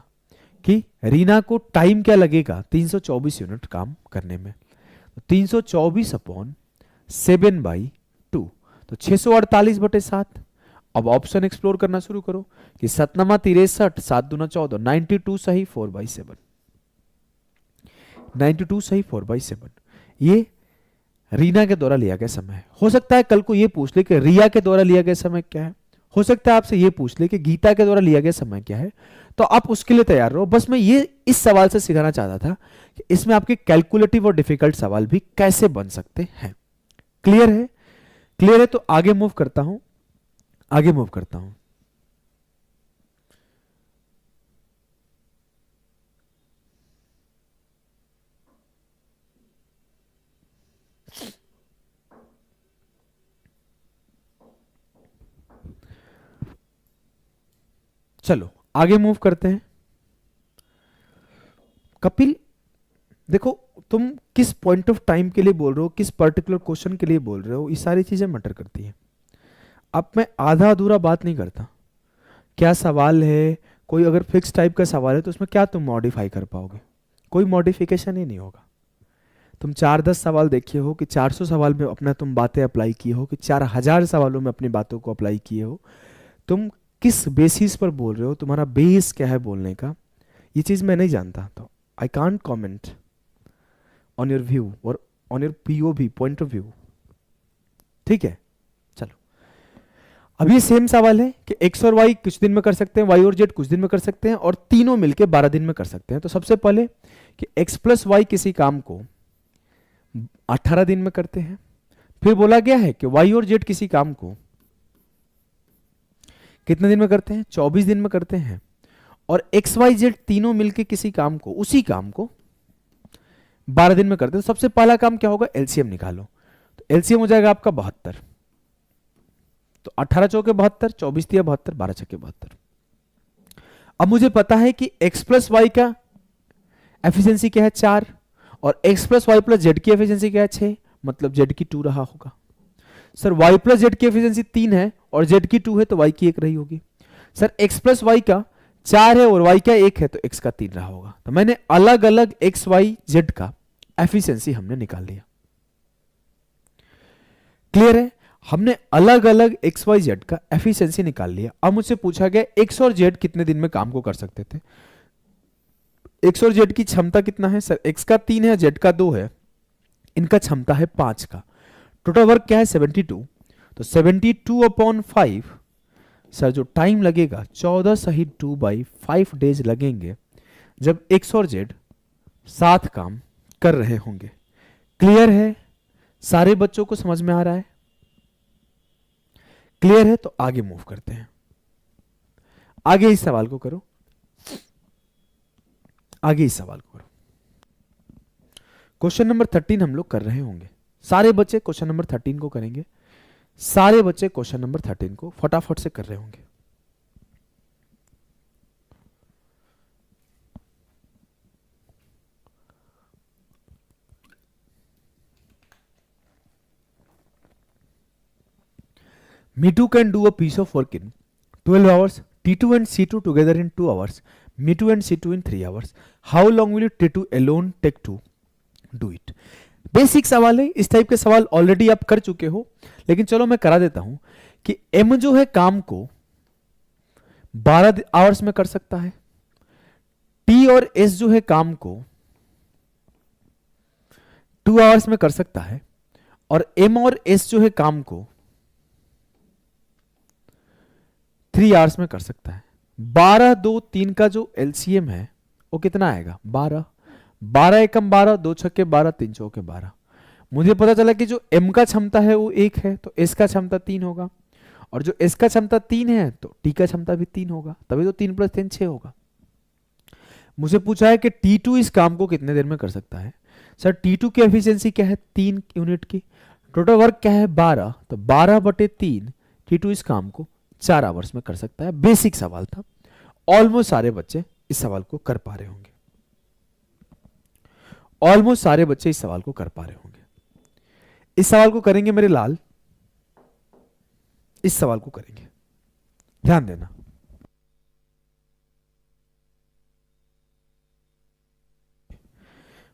A: कि रीना को टाइम क्या लगेगा 324 यूनिट काम करने में, तो 324/7/2, तो 648/7। अब ऑप्शन एक्सप्लोर करना शुरू करो कि 7 नमा 63, 7 दूना 14, 92 सही 4/7, 92 सही 4/7। ये रीना के द्वारा लिया गया समय है। हो सकता है कल को ये पूछ ले कि रिया के द्वारा लिया गया समय क्या है, हो सकता है आपसे ये पूछ ले कि गीता के द्वारा लिया गया समय क्या है, तो आप उसके लिए तैयार रहो। बस मैं ये इस सवाल से सिखाना चाहता था कि इसमें आपके कैलकुलेटिव और डिफिकल्ट सवाल भी कैसे बन सकते हैं। क्लियर है? क्लियर है तो आगे मूव करता हूं, आगे मूव करता हूं। चलो आगे मूव करते हैं। कपिल देखो, तुम किस पॉइंट ऑफ टाइम के लिए बोल रहे हो, किस पर्टिकुलर क्वेश्चन के लिए बोल रहे हो, ये सारी चीजें मैटर करती हैं। अब मैं आधा अधूरा बात नहीं करता। क्या सवाल है, कोई अगर फिक्स टाइप का सवाल है तो उसमें क्या तुम मॉडिफाई कर पाओगे? कोई मॉडिफिकेशन ही नहीं होगा। तुम 4-10 सवाल देखे हो कि 400 सवाल में अपना तुम बातें अप्लाई किए हो कि 4000 सवालों में अपनी बातों को अप्लाई किए हो। तुम किस बेसिस पर बोल रहे हो, तुम्हारा बेस क्या है बोलने का, ये चीज मैं नहीं जानता, तो I can't comment on your view और on your POV point of view. ठीक है, चलो अब ये सेम सवाल है कि एक्स और वाई कुछ दिन में कर सकते हैं, वाई और जेड कुछ दिन में कर सकते हैं, और तीनों मिलके 12 दिन में कर सकते हैं। तो सबसे पहले कि एक्स प्लस वाई किसी काम को 18 दिन में करते हैं। फिर बोला गया है कि वाई और जेड किसी काम को कितने दिन में करते हैं? 24 दिन में करते हैं। और एक्स वाई जेड तीनों मिलके किसी काम को, उसी काम को 12 दिन में करते हैं। तो सबसे पहला काम क्या होगा? एलसीएम निकालो। तो एलसीएम हो जाएगा आपका 72। तो 18 चौके 72, 24 तिया 72, 12 छक्के 72। अब मुझे पता है कि x प्लस वाई का एफिशिएंसी क्या है? 4, और x plus Y plus Z की एफिशिएंसी क्या है? 6, मतलब जेड की 2 रहा होगा। सर y प्लस जेड की एफिशिएंसी 3 है और जेड की 2 है, तो y की 1 रही होगी। सर x प्लस वाई का 4 है और y का 1 है, तो x का 3 रहा होगा। तो मैंने अलग अलग x y z का एफिशिएंसी हमने निकाल लिया। क्लियर है? हमने अलग अलग एक्स वाई जेड का एफिशिएंसी निकाल लिया। अब मुझसे पूछा गया एक्स और जेड कितने दिन में काम को कर सकते थे। एक्स और जेड की क्षमता कितना है? सर एक्स का 3 है, जेड का 2 है, इनका क्षमता है 5 का। टोटल वर्क क्या है? 72। तो 72/5, सर जो टाइम लगेगा 14 सही 2/5 डेज लगेंगे जब एक्स और जेड साथ काम कर रहे होंगे। क्लियर है? सारे बच्चों को समझ में आ रहा है? क्लियर है? तो आगे मूव करते हैं। आगे इस सवाल को करो, आगे इस सवाल को करो। क्वेश्चन नंबर 13 हम लोग कर रहे होंगे। सारे बच्चे क्वेश्चन नंबर 13 को करेंगे। सारे बच्चे क्वेश्चन नंबर 13 को फटाफट से कर रहे होंगे। Me2 can do a piece of work in 12 hours, T2 and C2 together in 2 hours, Me2 and C2 in 3 hours. How long will it T2 alone take to do it? Basic सवाल है। इस type के सवाल already आप कर चुके हो, लेकिन चलो मैं करा देता हूं कि M जो है काम को 12 आवर्स में कर सकता है, T और S जो है काम को 2 आवर्स में कर सकता है, और M और S जो है काम को 3 आवर्स में कर सकता है। 12, 2, 3 का जो एलसीएम है वो कितना आएगा? 12। 12 एकम 12, 2 छक्के 12, 3 चौके 12। मुझे पता चला कि जो M का क्षमता है वो 1 है, तो S का क्षमता 3 होगा, और जो S का क्षमता 3 है तो T का क्षमता भी 3 होगा, तभी तो 3 + 3 6 होगा। मुझे पूछा है कि T2 इस काम को कितने देर में कर सकता है। सर T2 की एफिशिएंसी क्या है? 3 यूनिट की। टोटल वर्क क्या है? 12, तो 12/3 T2 इस काम को 4 आवर्स में कर सकता है। बेसिक सवाल था, ऑलमोस्ट सारे बच्चे इस सवाल को कर पा रहे होंगे। ऑलमोस्ट सारे बच्चे इस सवाल को कर पा रहे होंगे। इस सवाल को करेंगे मेरे लाल, इस सवाल को करेंगे, ध्यान देना।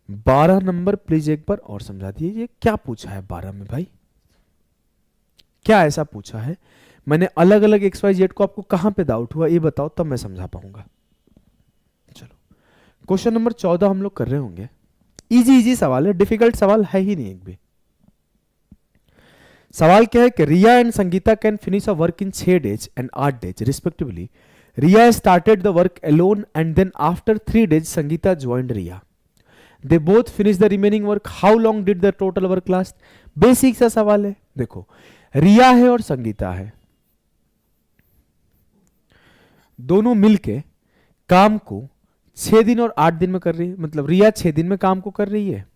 A: बारह नंबर प्लीज एक बार और समझा दीजिए, ये क्या पूछा है 12 में भाई? क्या ऐसा पूछा है? मैंने अलग अलग एक्स वाई जेड को, आपको कहां पे डाउट हुआ ये बताओ, तब मैं समझा पाऊंगा। चलो क्वेश्चन नंबर 14 हम लोग कर रहे होंगे। इजी इजी सवाल है, डिफिकल्ट सवाल है ही नहीं एक भी। सवाल क्या है कि Riya and Sangeeta can finish a work in 6 days and 8 days respectively. Riya started the work alone and then after 3 days Sangeeta joined Riya. They both finish the remaining work, how long did the total work last? Basic सा सवाल है। देखो रिया है और संगीता है, दोनों मिलके काम को 6 दिन और 8 दिन में कर रही है। मतलब रिया 6 दिन में काम को कर रही है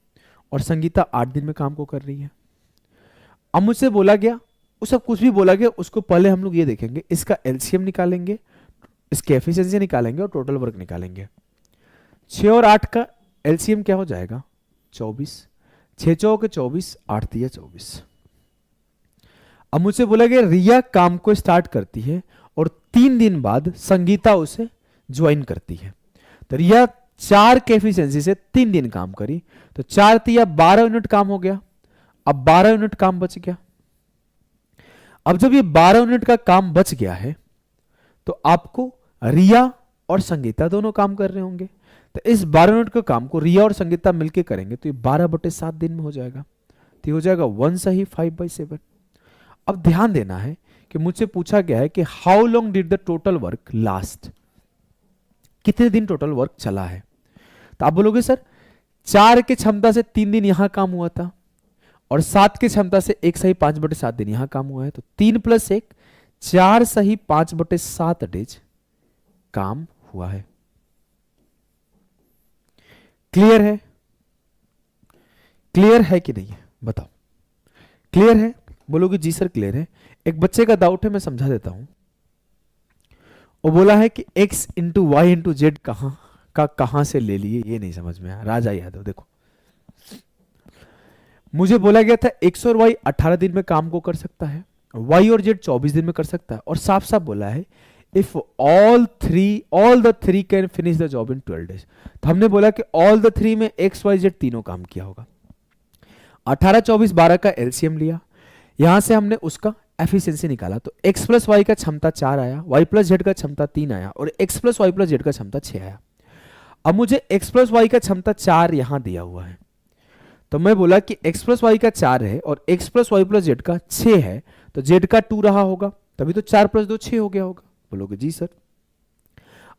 A: और संगीता 8 दिन में काम को कर रही है। अब मुझसे बोला गया, वो सब कुछ भी बोला गया, उसको पहले हम लोग ये देखेंगे, इसका एलसीएम निकालेंगे, इसकी एफिशिएंसी निकालेंगे और टोटल वर्क निकालेंगे। 6 और 8 का एलसीएम क्या हो जाएगा 24, 6 चौके 24, 8 तिया 24। अब मुझसे बोला गया रिया काम को स्टार्ट करती है और 3 दिन बाद संगीता उसे ज्वाइन करती है। तो रिया 4 के एफिशिएंसी से 3 दिन काम करी, तो 4 तिया 12 यूनिट काम हो गया। अब 12 यूनिट काम बच गया। अब जब ये 12 यूनिट का काम बच गया है तो आपको रिया और संगीता दोनों काम कर रहे होंगे, तो इस 12 यूनिट के काम को रिया और संगीता मिलकर करेंगे तो ये 12/7 दिन में हो जाएगा। तो ये हो जाएगा 1 सही 5/7। अब ध्यान देना है कि मुझसे पूछा गया है कि how long did the total work last, कितने दिन टोटल वर्क चला है। तो आप बोलोगे सर 4 की क्षमता से 3 दिन यहां काम हुआ था और 7 की क्षमता से 1 सही 5/7 दिन यहां काम हुआ है, तो 3 + 1 4 सही 5/7 डेज काम हुआ है। क्लियर है? क्लियर है कि नहीं है बताओ? क्लियर है? बोलोगे जी सर क्लियर है। एक बच्चे का डाउट है, मैं समझा देता हूं। वो बोला है कि x × y × z कहां से ले लिए, ये नहीं समझ में आया। राजा यादव देखो, मुझे बोला गया था x और y 18 दिन में काम को कर सकता है, y और z 24 दिन में कर सकता है, और साफ साफ बोला है if all the three can finish the job in 12 days. तो हमने बोला कि ऑल द 3 में x y z तीनों काम किया होगा। 18 24 12 का एलसीएम लिया, यहां से हमने उसका एफिशिएंसी निकाला, तो x + y का क्षमता 4 आया, y + z का क्षमता 3 आया और x + y + z का क्षमता 6 आया। अब मुझे x + y का क्षमता 4 यहां दिया हुआ है, तो मैं बोला कि x + y का 4 है और x + y + z का 6 है, तो z का 2 रहा होगा, तभी तो 4 + 2 6 हो गया होगा। बोलोगे जी सर।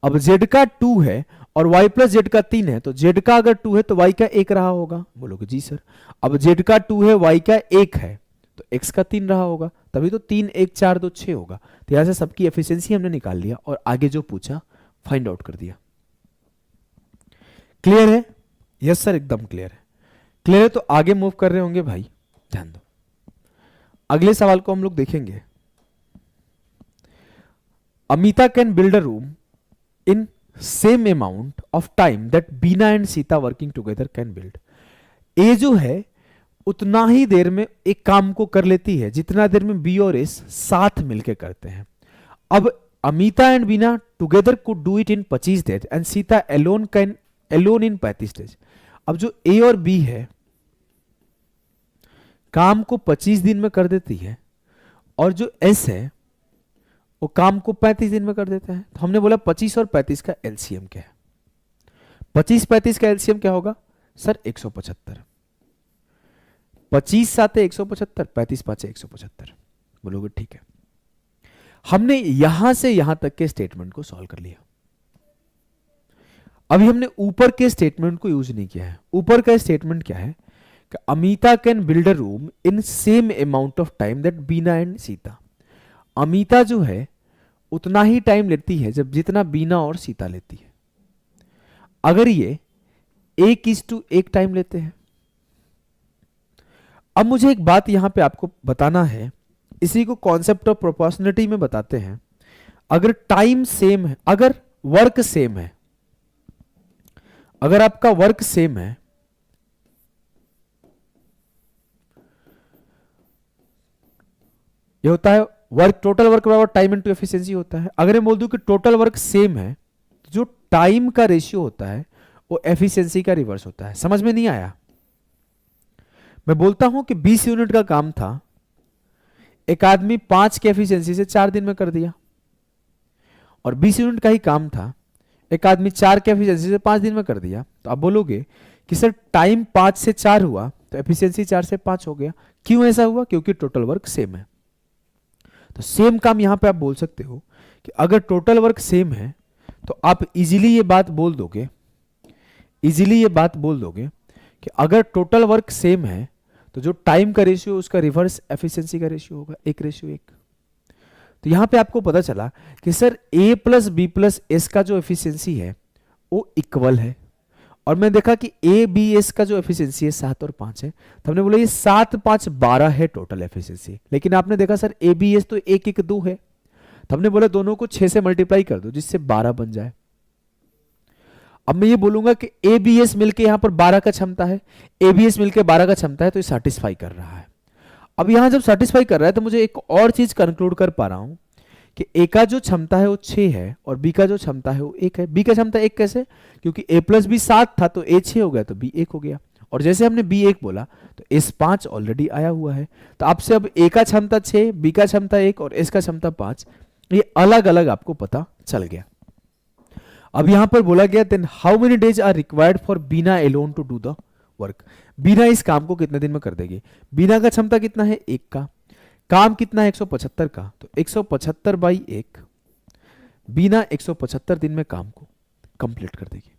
A: अब z का 2 है और y + z का 3 है, तो z का अगर 2 है तो y का 1 रहा होगा। बोलोगे जी सर। अब z का 2 है, y का 1 है, तो x का 3 रहा होगा, तभी तो 3 1 4 2 6 होगा। तो यहां से सबकी एफिशिएंसी हमने निकाल लिया और आगे जो पूछा फाइंड आउट कर दिया। क्लियर है? यस सर एकदम क्लियर है। क्लियर है तो आगे मूव कर रहे होंगे भाई, ध्यान दो। अगले सवाल को हम लोग देखेंगे। Amita can build a room in same amount of time that Beena and Sita working together can build. A जो है उतना ही देर में एक काम को कर लेती है जितना देर में बी और एस साथ मिलकर करते हैं। अब Amita and Beena together could do it in 25 days and Sita alone in 35 days. अब जो ए और बी है काम को 25 दिन में कर देती है और जो एस है वो काम को 35 दिन में कर देता है। तो हमने बोला 25 और 35 का एलसीएम क्या है? 25 35 का एलसीएम क्या होगा सर? 175। 25 7 175, 35 5 175। बोलोगे ठीक है। हमने यहां से यहां तक के स्टेटमेंट को सॉल्व कर लिया। अभी हमने ऊपर के स्टेटमेंट को यूज नहीं किया है। ऊपर का स्टेटमेंट क्या है कि Amita can build a room in same amount of time that Beena and Sita. Amita जो है उतना ही टाइम लेती है जब जितना बीना और सीता लेती है। अगर ये 1:1 टाइम लेते हैं। अब मुझे एक बात यहां पे आपको बताना है, इसी को कॉन्सेप्ट ऑफ प्रोपोर्शनलिटी में बताते हैं। अगर टाइम सेम है, अगर वर्क सेम है, अगर आपका वर्क सेम है, ये होता है वर्क टोटल वर्क बराबर टाइम इनटू एफिशिएंसी होता है। अगर मैं बोल दूं कि टोटल वर्क सेम है तो जो टाइम का रेशियो होता है वो एफिशिएंसी का रिवर्स होता है। समझ में नहीं आया? मैं बोलता हूं कि 20 यूनिट का काम था, एक आदमी 5 के एफिशिएंसी से 4 दिन में कर दिया, और 20 यूनिट का ही काम था, एक आदमी 4 के एफिशिएंसी से 5 दिन में कर दिया। तो आप बोलोगे कि सर टाइम 5 से 4 हुआ तो एफिशिएंसी 4 से 5 हो गया। क्यों ऐसा हुआ? क्योंकि टोटल वर्क सेम है। तो सेम काम यहां पे आप बोल सकते हो कि अगर टोटल वर्क सेम है तो आप इजीली ये बात बोल दोगे, कि अगर टोटल वर्क सेम है तो जो टाइम का रेशियो उसका रिवर्स एफिशिएंसी का रेशियो होगा, 1:1। तो यहां पे आपको पता चला कि सर a + b + s का जो एफिशिएंसी है वो इक्वल है, और मैं देखा कि a b s का जो एफिशिएंसी है 7 और 5 है। तो हमने बोला ये 7 5 12 है टोटल एफिशिएंसी। लेकिन आपने देखा सर a b s तो 1 1 2 है, तो हमने बोला दोनों को 6 से मल्टीप्लाई कर दो जिससे 12 बन जाए। अब मैं ये बोलूंगा कि एबीएस मिलके यहां पर 12 का क्षमता है, एबीएस मिलके 12 का क्षमता है, तो ये सेटिस्फाई कर रहा है। अब यहां जब सेटिस्फाई कर रहा है तो मुझे एक और चीज कंक्लूड कर पा रहा हूं कि ए का जो क्षमता है वो 6 है और बी का जो क्षमता है वो 1 है। बी का क्षमता 1 कैसे? क्योंकि ए प्लस बी 7 था तो ए 6 हो गया तो बी 1 हो गया, और जैसे हमने बी 1 बोला तो एस 5 ऑलरेडी आया हुआ है। तो आपसे अब ए का क्षमता 6, बी का क्षमता 1 और एस का क्षमता 5, ये अलग अलग आपको पता चल गया। अब यहां पर बोला गया then how many days are required for Beena alone to do the work. Beena इस काम को कितने दिन में कर देगी? बीना का क्षमता कितना है? 1 का। काम कितना है? 175 का, तो 175 बाई 1, बीना 175 दिन में काम को कंप्लीट कर देगी।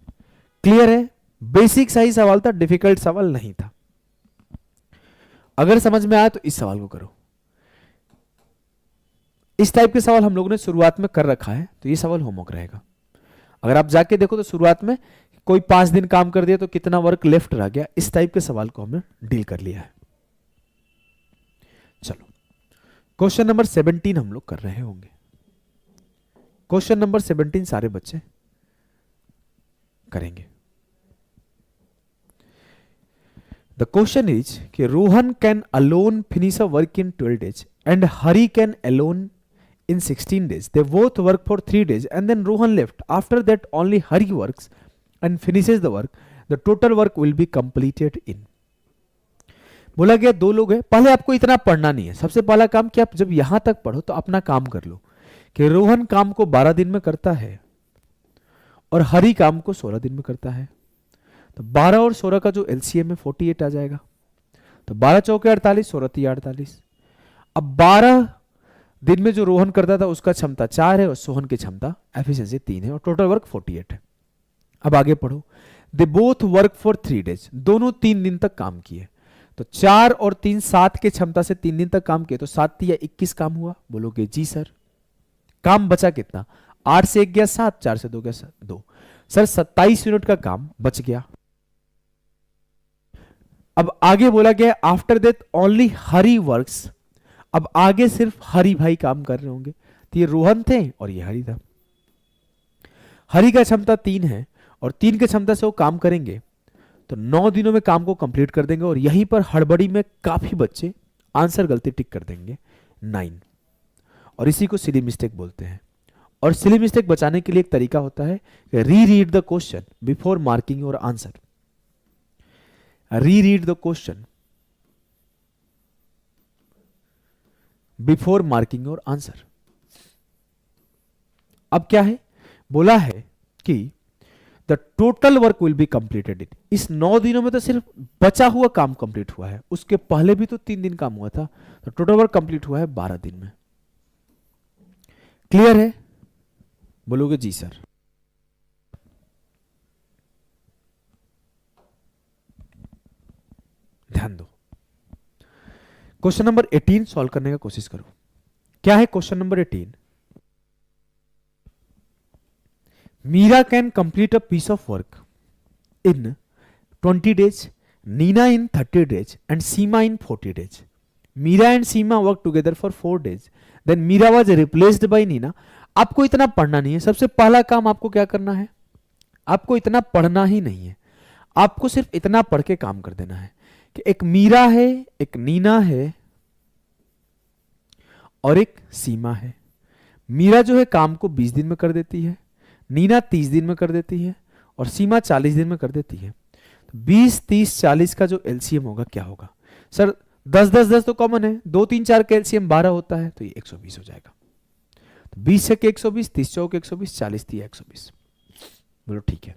A: क्लियर है? बेसिक सा ही सवाल था, डिफिकल्ट सवाल नहीं था। अगर समझ में आया तो इस सवाल को करो। इस टाइप के सवाल हम लोगों ने शुरुआत में कर रखा है, तो ये सवाल होमवर्क रहेगा। अगर आप जाके देखो तो शुरुआत में कोई 5 दिन काम कर दिया तो कितना वर्क लेफ्ट रह गया, इस टाइप के सवाल को हमने डील कर लिया है। चलो क्वेश्चन नंबर 17 हम लोग कर रहे होंगे। क्वेश्चन नंबर 17 सारे बच्चे करेंगे। द क्वेश्चन इज कि Rohan can alone finish a work in 12 days and Hari can alone in 16 days. They both work for 3 days and then Rohan left. After that only Hari works and finishes the work. The total work will be completed in. बोला गया 2 लोग हैं। पहले आपको इतना पढ़ना नहीं है। सबसे पहला काम कि आप जब यहां तक पढ़ो तो अपना काम कर लो कि रोहन काम को 12 दिन में करता है और हरी काम को 16 दिन में करता है। तो 12 और 16 का जो एलसीएम है 48 आ जाएगा। तो 12 चौके 48, 16 3 48। अब 12 दिन में जो रोहन करता था उसका क्षमता 4 है और सोहन की क्षमता एफिशिएंसी 3 है और टोटल वर्क 48 है। अब आगे पढ़ो। They both work for 3 days, दोनों 3 दिन तक काम किए। तो 4 और 3 7 के क्षमता से 3 दिन तक काम किए, तो 7 या 21 काम हुआ। बोलोगे जी सर। काम बचा कितना? 8 से 1 गया 7, 4 से 2 गया 2, सर 27 यूनिट का काम बच गया। अब आगे बोला गया after that only Hari works. अब आगे सिर्फ हरी भाई काम कर रहे होंगे। तो ये रोहन थे और ये हरी था। हरी का क्षमता 3 है और 3 के क्षमता से वो काम करेंगे तो 9 दिनों में काम को कंप्लीट कर देंगे। और यहीं पर हड़बड़ी में काफी बच्चे आंसर गलती टिक कर देंगे 9, और इसी को सिली मिस्टेक बोलते हैं। और सिली मिस्टेक बचाने के लिए एक तरीका होता है री read the question before marking your answer. री read the question before marking your answer. अब क्या है? बोला है कि the total work will be completed in. इस 9 दिनों में तो सिर्फ बचा हुआ काम कंप्लीट हुआ है, उसके पहले भी तो 3 दिन काम हुआ था, तो टोटल वर्क कंप्लीट हुआ है 12 दिन में। क्लियर है? बोलोगे जी सर। ध्यान दो। क्वेश्चन नंबर 18 सॉल्व करने का कोशिश करो। क्या है question number 18? Meera can complete a piece of work in 20 days, Neena in 30 days and Seema in 40 days. Meera and Seema work together for 4 days. Then Meera was replaced by Neena. आपको इतना पढ़ना नहीं है। सबसे पहला काम आपको क्या करना है? आपको इतना पढ़ना ही नहीं है, आपको सिर्फ इतना पढ़ के काम कर देना है कि एक मीरा है, एक नीना है और एक सीमा है। मीरा जो है काम को 20 दिन में कर देती है, नीना 30 दिन में कर देती है और सीमा 40 दिन में कर देती है। तो 20 30 40 का जो एलसीएम होगा क्या होगा? सर 10 10 10 तो कॉमन है, 2 3 4 का एलसीएम 12 होता है, तो ये 120 हो जाएगा। तो 20 से 120, 30 चौक 120, 40 3 120। बोलो ठीक है।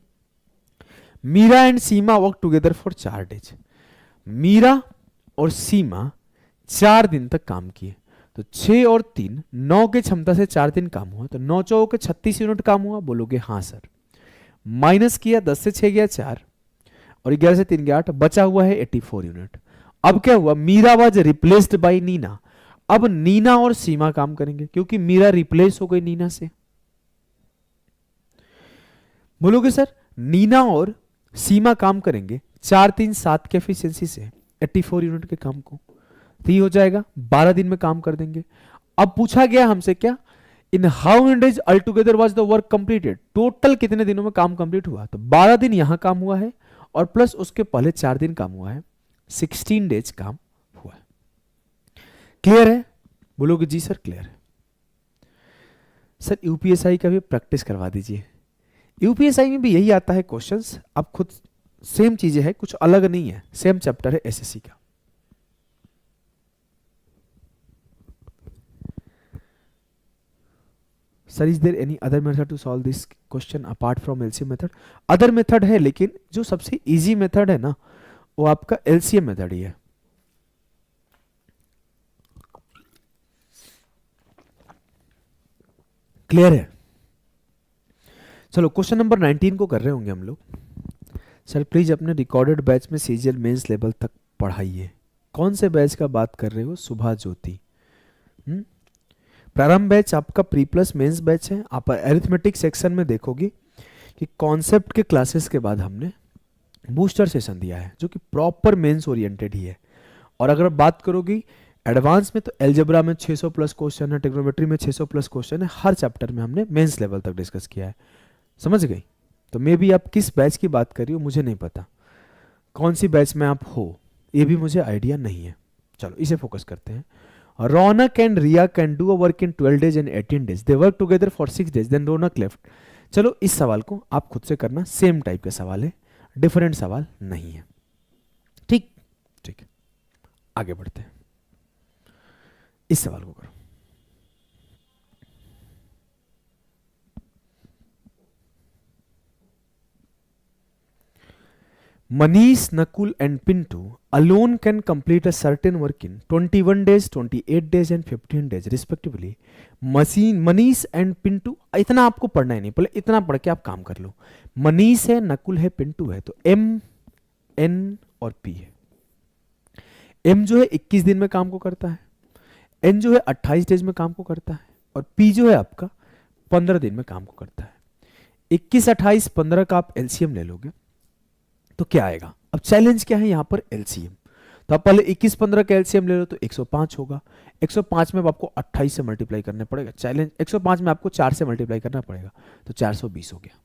A: Meera and Seema work together for 4 days। Meera और सीमा 4 दिन तक काम किए। तो 6 और 3 9 के क्षमता से 4 दिन काम हुआ, तो 9 चौके 36 यूनिट काम हुआ। बोलोगे हाँ सर। माइनस किया, 10 से 6 गया 4 और 11 से 3 गया 8, बचा हुआ है 84 यूनिट। अब क्या हुआ? Meera was replaced by Neena. अब नीना और सीमा काम करेंगे क्योंकि मीरा रिप्लेस हो गई नीना से। बोलोगे सर नीना और सीमा काम करेंगे 4 3 7 के एफिशिएंसी से 84 यूनिट के काम को, तो ये हो जाएगा 12 दिन में काम कर देंगे। अब पूछा गया हमसे क्या? इन how many days all together was the work completed, total कितने दिनों में काम कंप्लीट हुआ, तो 12 दिन यहां काम हुआ है और प्लस उसके पहले 4 दिन काम हुआ है, 16 डेज काम हुआ है। क्लियर है? बोलोगे जी सर क्लियर है। सर यूपीएसआई का भी प्रैक्टिस करवा दीजिए। यूपीएसआई में भी यही आता है क्वेश्चंस, आप खुद सेम चीजें है, कुछ अलग नहीं है, सेम चैप्टर है एसएससी का। Sir is there any other method to solve this question apart from LCM method? Other method है, लेकिन जो सबसे इजी मेथड है ना वो आपका एलसीएम मेथड ही है। क्लियर है? चलो क्वेश्चन नंबर 19 को कर रहे होंगे हम लोग। सर प्लीज अपने रिकॉर्डेड बैच में सीजीएल मेंस लेवल तक पढ़ाइए। कौन से बैच का बात कर रहे हो? सुभा ज्योति। प्रारंभ बैच आपका प्री प्लस मेंस बैच है। आप अरिथमेटिक सेक्शन में देखोगे कि कॉन्सेप्ट के क्लासेस के बाद हमने बूस्टर सेशन दिया है जो कि प्रॉपर मेंस ओरिएंटेड ही है। और अगर बात करोगी एडवांस में तो एलजेब्रा में 600 प्लस क्वेश्चन है, ट्रिग्नोमेट्री में 600 प्लस क्वेश्चन है, हर चैप्टर में हमने मेंस लेवल तक डिस्कस किया है। समझ गई? तो मे भी आप किस बैच की बात कर रही हो मुझे नहीं पता, कौन सी बैच में आप हो ये भी मुझे आइडिया नहीं है। चलो इसे फोकस करते हैं। Raunak and Riya can do a work in 12 days and 18 days, they work together for 6 days, then Raunak left. चलो इस सवाल को आप खुद से करना, सेम टाइप का सवाल है, डिफरेंट सवाल नहीं है। ठीक ठीक है, आगे बढ़ते हैं। इस सवाल को करो। Manish, Nakul and Pintu alone can complete a certain work in 21 days, 28 days and 15 days respectively. Manish and Pintu, इतना आपको पढ़ना ही नहीं, पहले इतना पढ़ के आप काम कर लो। मनीष है, नकुल है, पिंटू है, तो M, N और P है। M जो है 21 दिन में काम को करता है, N जो है 28 डेज में काम को करता है और P जो है आपका 15 दिन में काम को करता है। 21, 28, 15 का आप एलसीएम ले लोगे तो क्या आएगा? अब चैलेंज क्या है यहाँ पर? एलसीएम। तो आप पहले 21, 15 का एलसीएम ले लो तो 105 होगा। 105 में आपको 28 से मल्टीप्लाई करना पड़ेगा। चैलेंज 105 में आपको 4 से मल्टीप्लाई करना पड़ेगा तो 420 हो गया।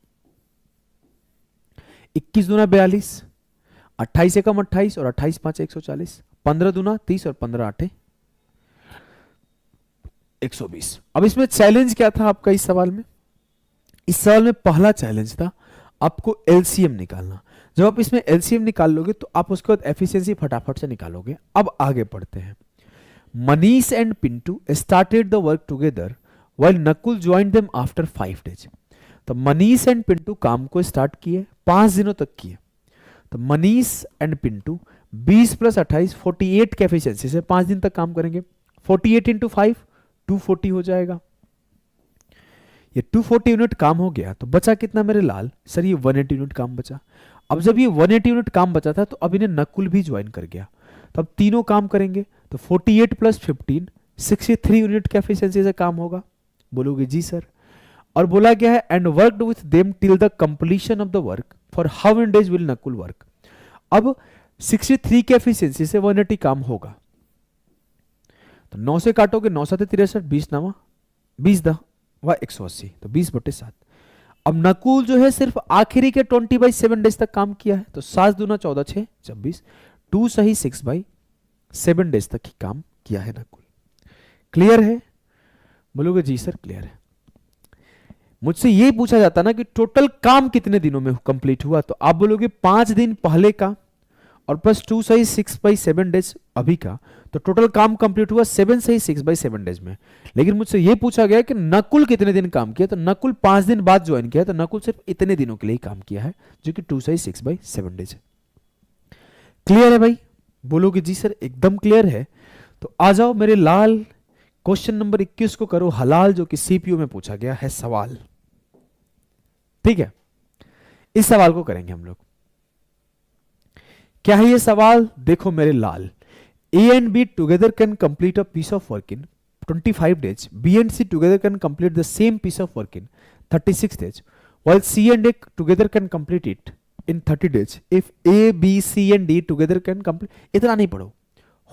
A: 21 दूना 42, 28 एकम 28 और 28 5 140, 15 दूना 30 और 15 8 120। अब इसमें चैलेंज क्या था आपका इस सवाल में? इस सवाल में पहला चैलेंज था आपको एलसीएम निकालना। जब आप इसमें एलसीएम निकाल लोगे तो आप उसके बाद एफिशिएंसी फटाफट से निकालोगे। अब आगे बढ़ते हैं। Manish and Pintu started the work together while Nakul joined them after 5 days. तो मनीष एंड पिंटू काम को स्टार्ट किए, 5 दिनों तक किए। तो मनीष एंड पिंटू 20 प्लस 28 48 के एफिशिएंसी से 5 दिन तक काम करेंगे। 48 इंटू 5 240 हो जाएगा। ये 240 यूनिट काम हो गया तो बचा कितना मेरे लाल? सर ये 180 यूनिट काम बचा। अब जब ये 180 यूनिट काम बचा था तो अब इन्हें नकुल भी ज्वाइन कर गया, तो अब तीनों काम करेंगे तो 48 प्लस 15 63 यूनिट के एफिशिएंसी से काम होगा। बोलोगे जी सर। और बोला गया है and worked with them till the completion of the work for how many days will Nakul work. अब 63 के एफिशिएंसी से 180 काम होगा तो 9 से काटोगे, 9 7 63, 20 9 20 10 180, तो 20/7। अब नकुल जो है सिर्फ आखिरी के 20/7 डेज तक काम किया है तो 7 दूना 14 6 26, 2 सही 6/7 डेज तक ही काम किया है नकुल। क्लियर है? बोलोगे जी सर क्लियर है। मुझसे ये पूछा जाता ना कि टोटल काम कितने दिनों में कंप्लीट हुआ तो आप बोलोगे 5 दिन पहले का और प्लस 2 सही 6/7 डेज अभी का, तो टोटल काम कंप्लीट हुआ 7 सही 6/7 डेज में। लेकिन मुझसे ये पूछा गया कि नकुल कितने दिन काम किया, तो नकुल 5 दिन बाद ज्वाइन किया, तो नकुल सिर्फ इतने दिनों के लिए काम किया है जो कि 2 सही 6/7 डेज है। क्लियर है भाई? बोलोगे जी सर एकदम क्लियर है। तो आ जाओ मेरे लाल, क्वेश्चन नंबर 21 को करो हलाल, जो कि सीपीयू में पूछा गया है सवाल। ठीक है, इस सवाल को करेंगे हम लोग। क्या है ये सवाल? देखो मेरे लाल, A and B together can complete a piece of work in 25 days. B and C together can complete the same piece of work in 36 days. While C and A together can complete it in 30 days. If A, B, C and D together can complete, इतना नहीं पढ़ो,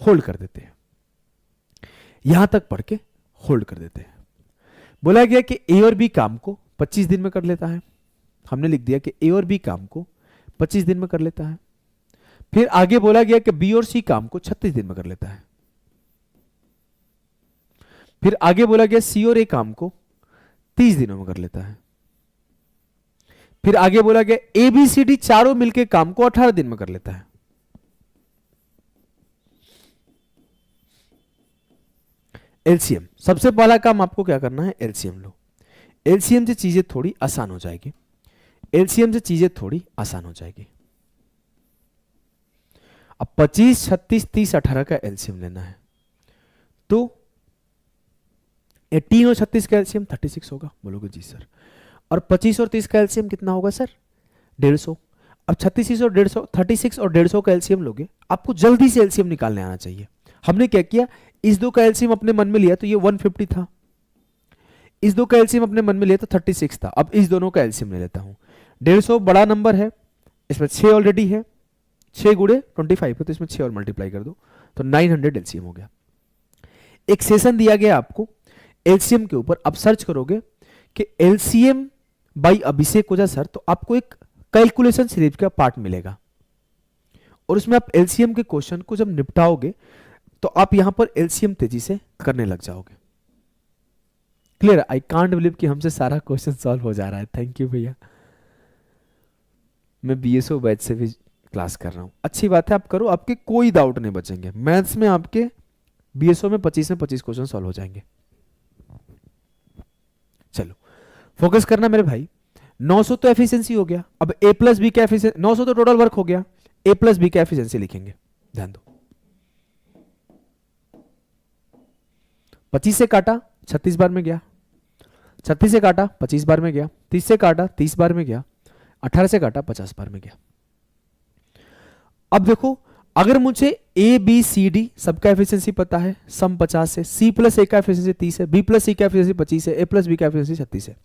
A: hold कर देते हैं। यहां तक पढ़ के होल्ड कर देते हैं। बोला गया कि ए और बी काम को 25 दिन में कर लेता है, हमने लिख दिया कि ए और बी काम को 25 दिन में कर लेता है। फिर आगे बोला गया कि बी और सी काम को 36 दिन में कर लेता है। फिर आगे बोला गया सी और ए काम को 30 दिनों में कर लेता है। फिर आगे बोला गया ए बी सी डी चारों मिलकर काम को 18 दिन में कर लेता है। एलसीएम, सबसे पहला काम आपको क्या करना है, एलसीएम लो। एलसीएम से चीजें थोड़ी आसान हो जाएगी, एलसीएम से चीजें थोड़ी आसान हो जाएगी। अब 25, 36, 30, 18 का एलसीएम लेना है, तो 18 और 36 का एलसीएम 36 होगा। बोलोगे जी सर। और 25 और 30 का एलसीएम कितना होगा सर, 150। अब 36 और 150, 36 और 150 का एलसीएम लोगे, आपको जल्दी से एलसीएम निकालने आना चाहिए। हमने क्या किया, इस दो का एलसीएम अपने मन में लिया तो ये 150 था, इस दो का एलसीएम अपने मन में लिया तो 36 था। अब इस दोनों का एलसीएम ले लेता हूं। 150 बड़ा नंबर है, इसमें 6 ऑलरेडी है, 6 गुणे 25 है, तो इसमें 6 और मल्टीप्लाई कर दो तो 900 एलसीएम हो गया। एक सेशन दिया गया आपको एलसीएम के ऊपर, आप सर्च करोगे कि LCM by Abhishek Ojha sir, तो आपको एक कैलकुलेशन सीरीज का पार्ट मिलेगा और उसमें आप एलसीएम के क्वेश्चन को जब निपटाओगे तो आप यहां पर एलसीएम तेजी से करने लग जाओगे। क्लियर? आई कांट बिलीव कि हमसे सारा क्वेश्चन सॉल्व हो जा रहा है। थैंक यू भैया। मैं बीएसओ बैच से भी क्लास कर रहा हूं, अच्छी बात है, आप करो, आपके कोई डाउट नहीं बचेंगे। मैथ्स में आपके बीएसओ में 25 में 25 क्वेश्चन सॉल्व हो जाएंगे। चलो फोकस करना मेरे भाई। 900 तो एफिशिएंसी हो गया, अब ए प्लस बी का एफिशिएंसी, 900 तो टोटल वर्क हो गया, ए प्लस बी का एफिशिएंसी लिखेंगे। ध्यान दो, 25 से काटा 36 बार में गया, 36 से काटा 25 बार में गया, 30 से काटा 30 बार में गया, 18 से काटा 50 बार में गया। अब देखो, अगर मुझे ए बी सी डी सबका एफिशिएंसी पता है, सम 50 है, सी प्लस ए का एफिशिएंसी 30 है, बी प्लस सी का एफिशिएंसी 25 है, ए प्लस बी का एफिशिएंसी 36 है।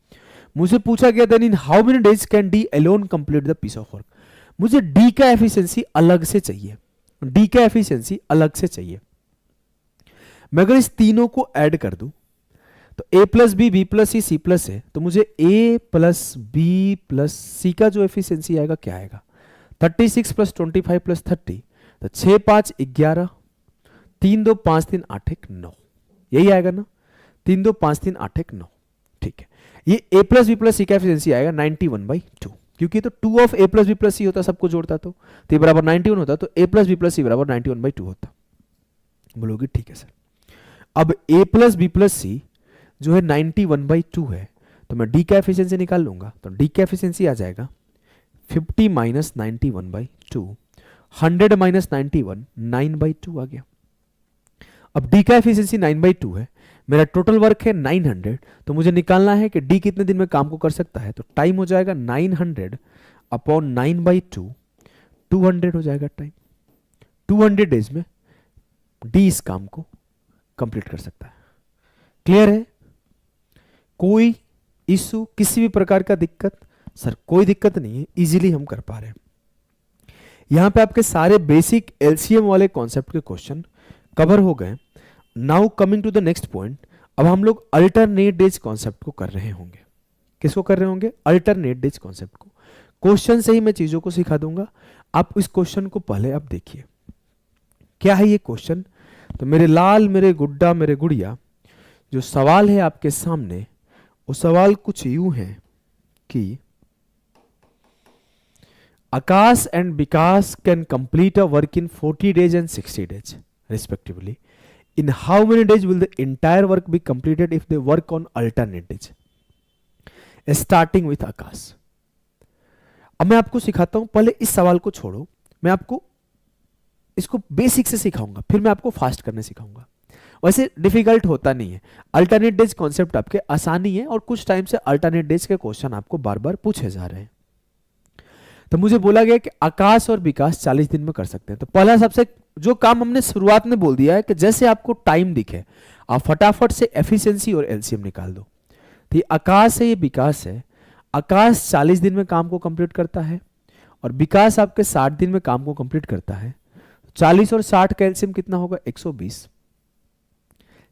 A: मुझे पूछा गया then in how many days can D alone complete the piece of work. मुझे डी का एफिशिएंसी अलग से चाहिए, डी का एफिशिएंसी अलग से चाहिए। मैं अगर इस तीनों को ऐड कर दूं तो A plus B, B plus C, C plus है, तो मुझे ए प्लस बी प्लस सी का जो एफिशिएंसी आएगा क्या आएगा, 36 प्लस 25 प्लस 30, तो 6 5 11, 3 2 5 3 8 1 9, यही आएगा ना, 3 2 5 3 8 1 9। ठीक है, ये A plus B plus C का एफिशिएंसी आएगा 91/2, क्योंकि तो 2 of A plus B plus C होता, सबको जोड़ता तो ये बराबर 91 होता, तो A plus B plus C बराबर 91/2 होता। बोलोगे ठीक है सर। अब a plus B plus C जो है 91/2 है, तो मैं d का एफिशिएंसी निकाल लूंगा, तो d का एफिशिएंसी आ जाएगा 50 माइनस 91/2, 100 माइनस 91, 9/2 आ गया। अब d का एफिशिएंसी 9/2 है, मेरा टोटल वर्क है 900, तो मुझे निकालना है कि d कितने दिन में काम को कर सकता है, तो टाइम हो जाएगा 900 अपॉन 9/2, 200 हो जाएगा टाइम। 200 डेज में d इस काम को कंप्लीट कर सकता है। क्लियर है? कोई इशू, किसी भी प्रकार का दिक्कत? सर कोई दिक्कत नहीं है, इजीली हम कर पा रहे हैं। यहां पे आपके सारे बेसिक एलसीएम वाले कॉन्सेप्ट के क्वेश्चन कवर हो गए। Now coming to the next point, अब हम लोग अल्टरनेट डेज कॉन्सेप्ट को कर रहे होंगे। किसको कर रहे होंगे? अल्टरनेट डेज कॉन्सेप्ट को। क्वेश्चन से ही मैं चीजों को सिखा दूंगा, आप इस क्वेश्चन को पहले आप देखिए क्या है ये क्वेश्चन। तो मेरे लाल, मेरे गुड्डा, मेरे गुड़िया, जो सवाल है आपके सामने, वो सवाल कुछ यूं है कि Akash and Vikas can complete a work in 40 days and 60 days respectively. In how many days will the entire work be completed if they work on alternate days? Starting with आकाश। अब मैं आपको सिखाता हूं, पहले इस सवाल को छोड़ो, मैं आपको इसको बेसिक से सिखाऊंगा, फिर मैं आपको फास्ट करने सिखाऊंगा। वैसे डिफिकल्ट होता नहीं है, अल्टरनेट डेज कॉन्सेप्ट आपके आसानी है, और कुछ टाइम से अल्टरनेट डेज के क्वेश्चन आपको बार बार पूछे जा रहे हैं। तो मुझे बोला गया कि आकाश और विकास 40 दिन में कर सकते हैं। तो पहला सबसे जो काम हमने शुरुआत में बोल दिया है कि जैसे आपको टाइम दिखे आप फटाफट से एफिशिएंसी और एलसीएम निकाल दो। तो ये आकाश है, ये विकास है। आकाश 40 दिन में काम को कंप्लीट करता है और विकास आपके 60 दिन में काम को कंप्लीट करता है। 40 और 60 का एलसीएम कितना होगा? 120।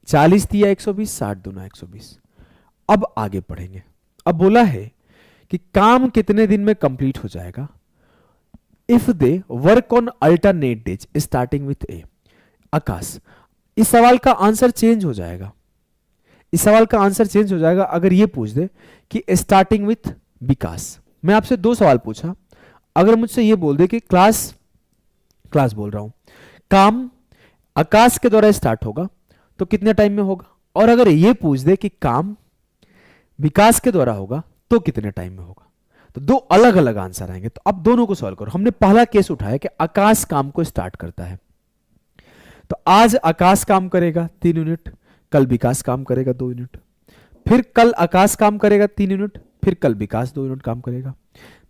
A: 40 दिया 120, 60 दूना 120। अब आगे बढ़ेंगे। अब बोला है कि काम कितने दिन में कंप्लीट हो जाएगा if they work on alternate days starting with A. Akash, इस सवाल का आंसर चेंज हो जाएगा, इस सवाल का आंसर चेंज हो जाएगा अगर ये पूछ दे कि स्टार्टिंग विथ विकास। मैं आपसे दो सवाल पूछा, अगर मुझसे ये बोल दे कि क्लास बोल रहा हूं, काम आकाश के द्वारा स्टार्ट होगा तो कितने टाइम में होगा, और अगर ये पूछ दे कि काम विकास के द्वारा होगा तो कितने टाइम में होगा, तो दो अलग अलग आंसर आएंगे। तो अब दोनों को सॉल्व करो। हमने पहला केस उठाया कि आकाश काम को स्टार्ट करता है, तो आज आकाश काम करेगा 3 यूनिट, कल विकास काम करेगा 2 यूनिट, फिर कल आकाश काम करेगा 3 यूनिट, फिर कल विकास 2 यूनिट काम करेगा,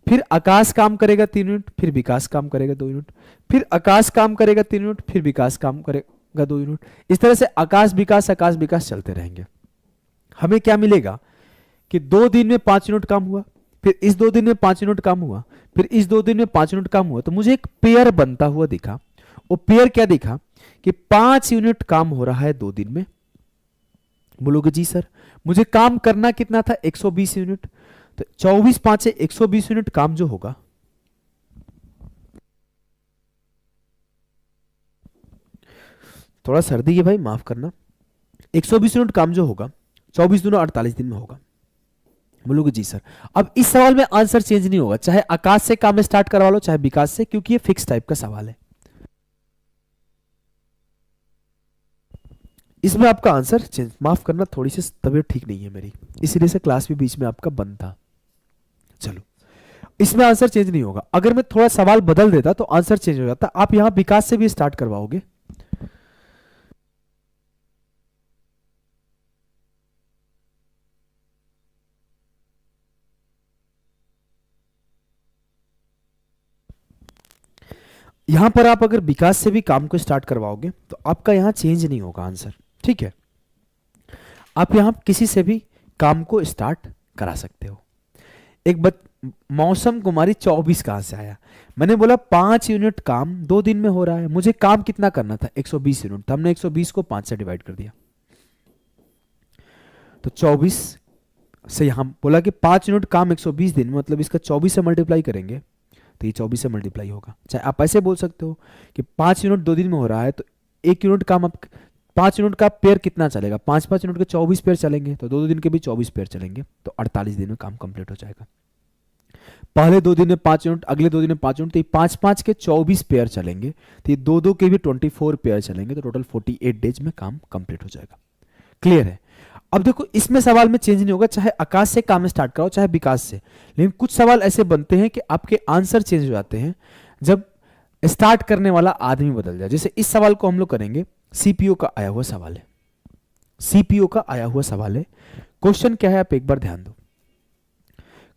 A: फिर आकाश काम करेगा 3 यूनिट, फिर विकास काम करेगा 2 यूनिट, फिर आकाश काम करेगा 3 यूनिट, फिर विकास काम करेगा 2 यूनिट। इस तरह से आकाश विकास चलते रहेंगे। हमें क्या मिलेगा कि 2 दिन में 5 यूनिट काम हुआ, फिर इस 2 दिन में 5 यूनिट काम हुआ, फिर इस 2 दिन में 5 यूनिट काम हुआ, तो मुझे एक पेयर बनता हुआ दिखा। वो पेयर क्या दिखा कि 5 यूनिट काम हो रहा है 2 दिन में। बोलोगे जी सर मुझे काम करना कितना था 120 यूनिट, तो 24 5 120 यूनिट काम जो होगा, थोड़ा सर्दी है भाई माफ करना, 120 यूनिट काम जो होगा 24 दूना 48 दिन में होगा। बोलोगे जी सर। अब इस सवाल में आंसर चेंज नहीं होगा, चाहे आकाश से काम स्टार्ट करवा लो चाहे विकास से, क्योंकि ये फिक्स टाइप का सवाल है। इसमें आपका आंसर चेंज, माफ करना थोड़ी सी तबीयत ठीक नहीं है मेरी, इसीलिए से क्लास भी बीच में आपका बंद था। चलो इसमें आंसर चेंज नहीं होगा। अगर मैं थोड़ा सवाल बदल देता तो आंसर चेंज हो जाता। आप यहां विकास से भी स्टार्ट करवाओगे, यहां पर आप अगर विकास से भी काम को स्टार्ट करवाओगे तो आपका यहां चेंज नहीं होगा आंसर, ठीक है। आप यहां किसी से भी काम को स्टार्ट करा सकते हो। एक मौसम कुमारी 24 कहां से आया, मैंने बोला 5 यूनिट काम 2 दिन में हो रहा है, मुझे काम कितना करना था 120 यूनिट, तो हमने 120 को 5 से डिवाइड कर दिया, तो 24 से यहां बोला कि 5 यूनिट काम 120 दिन में, मतलब इसका 24 से मल्टीप्लाई करेंगे तो ये 24 से मल्टीप्लाई होगा। चाहे आप ऐसे बोल सकते हो कि 5 यूनिट 2 दिन में हो रहा है तो 1 यूनिट काम आप 5 यूनिट का पेयर कितना चलेगा, 5 यूनिट के 24 पेयर चलेंगे, तो 2 दिन के भी 24 पेयर चलेंगे, तो 48 दिन में काम कंप्लीट हो जाएगा। पहले 2 दिन में 5 यूनिट, अगले 2 दिन में 5 यूनिट, तो 5 के 24 पेयर चलेंगे, तो ये 2 के भी 24 पेयर चलेंगे, तो टोटल 48 डेज में काम कंप्लीट हो जाएगा। क्लियर है। अब देखो इसमें सवाल में चेंज नहीं होगा, चाहे आकाश से काम स्टार्ट कराओ चाहे विकास से, लेकिन कुछ सवाल ऐसे बनते हैं कि आपके आंसर चेंज हो जाते हैं जब स्टार्ट करने वाला आदमी बदल जाए। जैसे इस सवाल को हम लोग करेंगे, सीपीओ का आया हुआ सवाल है, सीपीओ का आया हुआ सवाल है। क्वेश्चन क्या है आप एक बार ध्यान दो।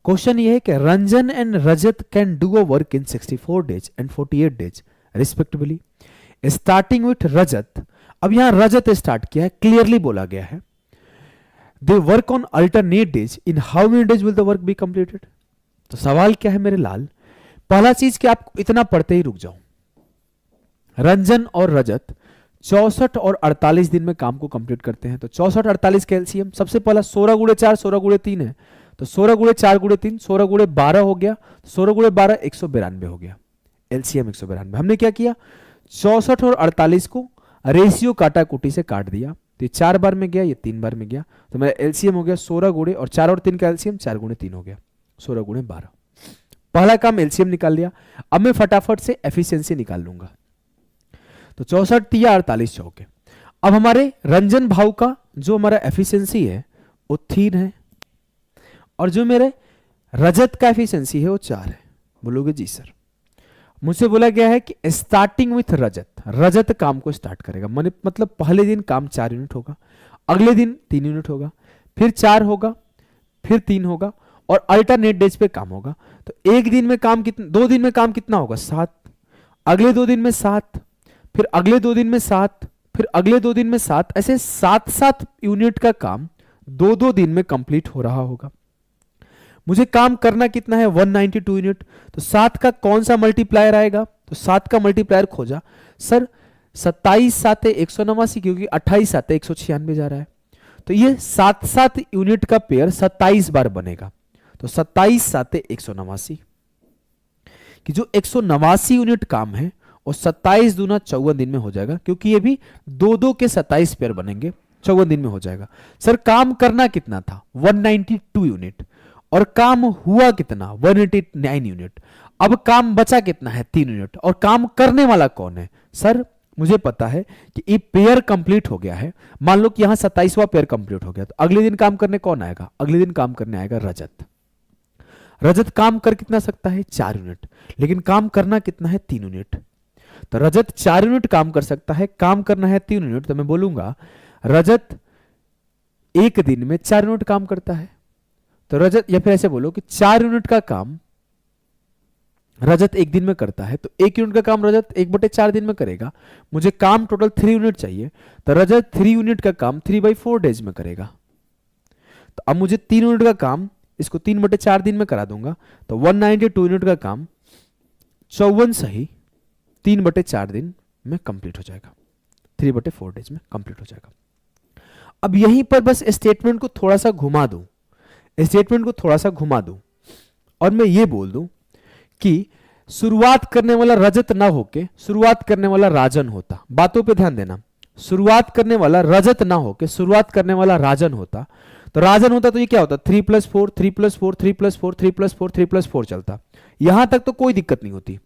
A: क्वेश्चन ये है कि Ranjan and Rajat can do a work in 64 days and 48 days respectively, starting with Rajat. अब यहां रजत स्टार्ट किया है, क्लियरली बोला गया है दे work on alternate days, in how many days will the work be completed. तो सवाल क्या है मेरे लाल, पहला चीज कि आप इतना पढ़ते ही रुक जाओ, रंजन और रजत 64 और 48 दिन में काम को कंप्लीट करते हैं, तो 64 48 का एलसीएम सबसे पहला 16 गुणे 4 16 गुणे 3 है, तो 16 गुणे 4 गुणे 3 16 गुणे 12 हो गया, 16 गुणे 12 192 हो गया, एलसीएम 192। हमने क्या किया 64 और 48 को रेशियो काटा कुटी से काट दिया, तो ये 4 बार में गया, ये 3 बार में गया, तो मेरा एलसीएम हो गया 16 गुणे और 4 और 3 का एलसीएम 4 गुणे 3 हो गया, 16 गुणे 12। पहला काम एलसीएम निकाल लिया। अब मैं फटाफट से एफिशिएंसी निकाल लूंगा, तो 64 तिया 48 चौके। अब हमारे रंजन भाव का जो हमारा एफिशिएंसी है वो 3 है, और जो मेरे रजत का एफिशिएंसी है वो 4 है। बोलोगे जी सर। मुझसे बोला गया है कि स्टार्टिंग विथ रजत, रजत काम को स्टार्ट करेगा, मतलब पहले दिन काम 4 यूनिट होगा, अगले दिन 3 यूनिट होगा, फिर 4 होगा, फिर 3 होगा, और अल्टरनेट डेज पे काम होगा। तो एक दिन में काम कितना, 2 दिन में काम कितना होगा 7, अगले 2 दिन में 7, फिर अगले 2 दिन में 7, फिर अगले 2 दिन में 7, ऐसे 7 यूनिट का काम 2 दिन में कंप्लीट हो रहा होगा। मुझे काम करना कितना है 192 यूनिट, तो 7 का कौन सा मल्टीप्लायर आएगा, तो 7 का मल्टीप्लायर खोजा सर, 27 7 189, क्योंकि 28 7 196 जा रहा है, तो ये 7-7 यूनिट का पेयर 27 बार बनेगा। तो 27 साते 189 कि जो 189 यूनिट काम है और 27 दूना 54 दिन में हो जाएगा, क्योंकि ये भी दो दो के 27 पेयर बनेंगे, 54 दिन में हो जाएगा। सर काम करना कितना था? 192 यूनिट, और काम हुआ कितना? 189 यूनिट। अब काम बचा कितना है? 3 यूनिट। और काम करने वाला कौन है? सर मुझे पता है कि ये पेयर कंप्लीट हो गया है। मान लो कि यहां 27वां पेयर कंप्लीट हो गया, तो अगले दिन काम करने कौन आएगा? अगले दिन काम करने आएगा रजत। रजत काम कर कितना सकता है? 4 यूनिट, लेकिन काम करना कितना है? 3 यूनिट। तो रजत 4 यूनिट काम कर सकता है, काम करना है 3 यूनिट, तो मैं बोलूंगा रजत एक दिन में 4 यूनिट काम करता है। तो रजत, या फिर ऐसे बोलो कि 4 यूनिट का काम रजत एक दिन में करता है, तो 1 यूनिट का काम रजत 1/4 दिन में करेगा। मुझे काम टोटल 3 यूनिट चाहिए, तो रजत 3 यूनिट का काम 3/4 डेज में करेगा। तो अब मुझे 3 यूनिट का काम इसको 3/4 दिन में करा दूंगा, तो 192 यूनिट का काम 54 सही 3/4 दिन में कंप्लीट हो जाएगा, 3/4 डेज में कंप्लीट हो जाएगा। अब यहीं पर बस स्टेटमेंट को थोड़ा सा घुमा दूं, स्टेटमेंट को थोड़ा सा घुमा दूं और मैं ये बोल दूं कि शुरुआत करने वाला रजत ना होके शुरुआत करने वाला राजन होता। बातों पे ध्यान देना, शुरुआत करने वाला रजत ना होके शुरुआत करने वाला राजन होता, तो राजन होता तो ये क्या होता? 3+4 3+4 3+4 3+4 3+4 चलता। यहां तक तो कोई दिक्कत नहीं होती।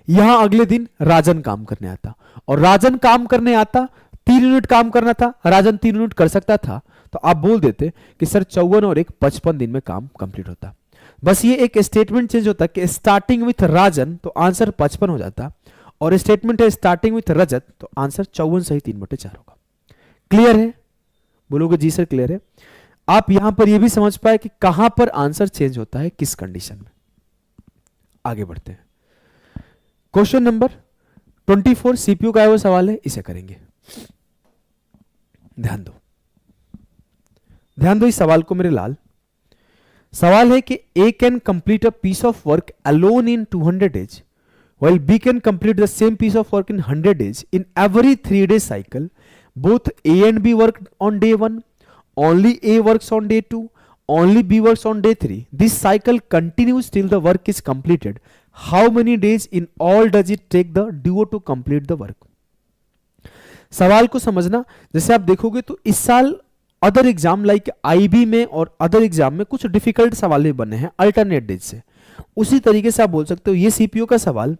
A: यहां अगले दिन राजन काम करने आता, और राजन काम करने आता, 3 यूनिट काम करना था, राजन 3 यूनिट कर सकता था, तो आप बोल देते कि सर 54 और 1 55 दिन में काम कंप्लीट होता। बस ये एक स्टेटमेंट चेंज होता कि स्टार्टिंग विथ राजन तो आंसर 55 हो जाता, और स्टेटमेंट है स्टार्टिंग विथ रजत तो आंसर 54 सही 3/4 होगा। क्लियर है? बोलोगे जी सर क्लियर है। आप यहां पर यह भी समझ पाए कि कहां पर आंसर चेंज होता है, किस कंडीशन में। आगे बढ़ते हैं। क्वेश्चन नंबर 24 सीपीयू का वो सवाल है, इसे करेंगे। ध्यान दो, ध्यान दो इस सवाल को मेरे लाल। सवाल है कि A can complete a piece of work alone in 200 days while B can complete the same piece of work in 100 days. In every 3-day cycle, both A and B work on day 1, only A works on day 2, only B works on day 3. This cycle continues till the work is completed. How many days in all does it take the duo to complete the work? सवाल को समझना, जैसे आप देखोगे तो इस साल other exam like IB में और अदर एग्जाम में कुछ डिफिकल्ट सवाल भी बने हैं अल्टरनेट डेज से। उसी तरीके से आप बोल सकते हो ये सीपीयू का सवाल,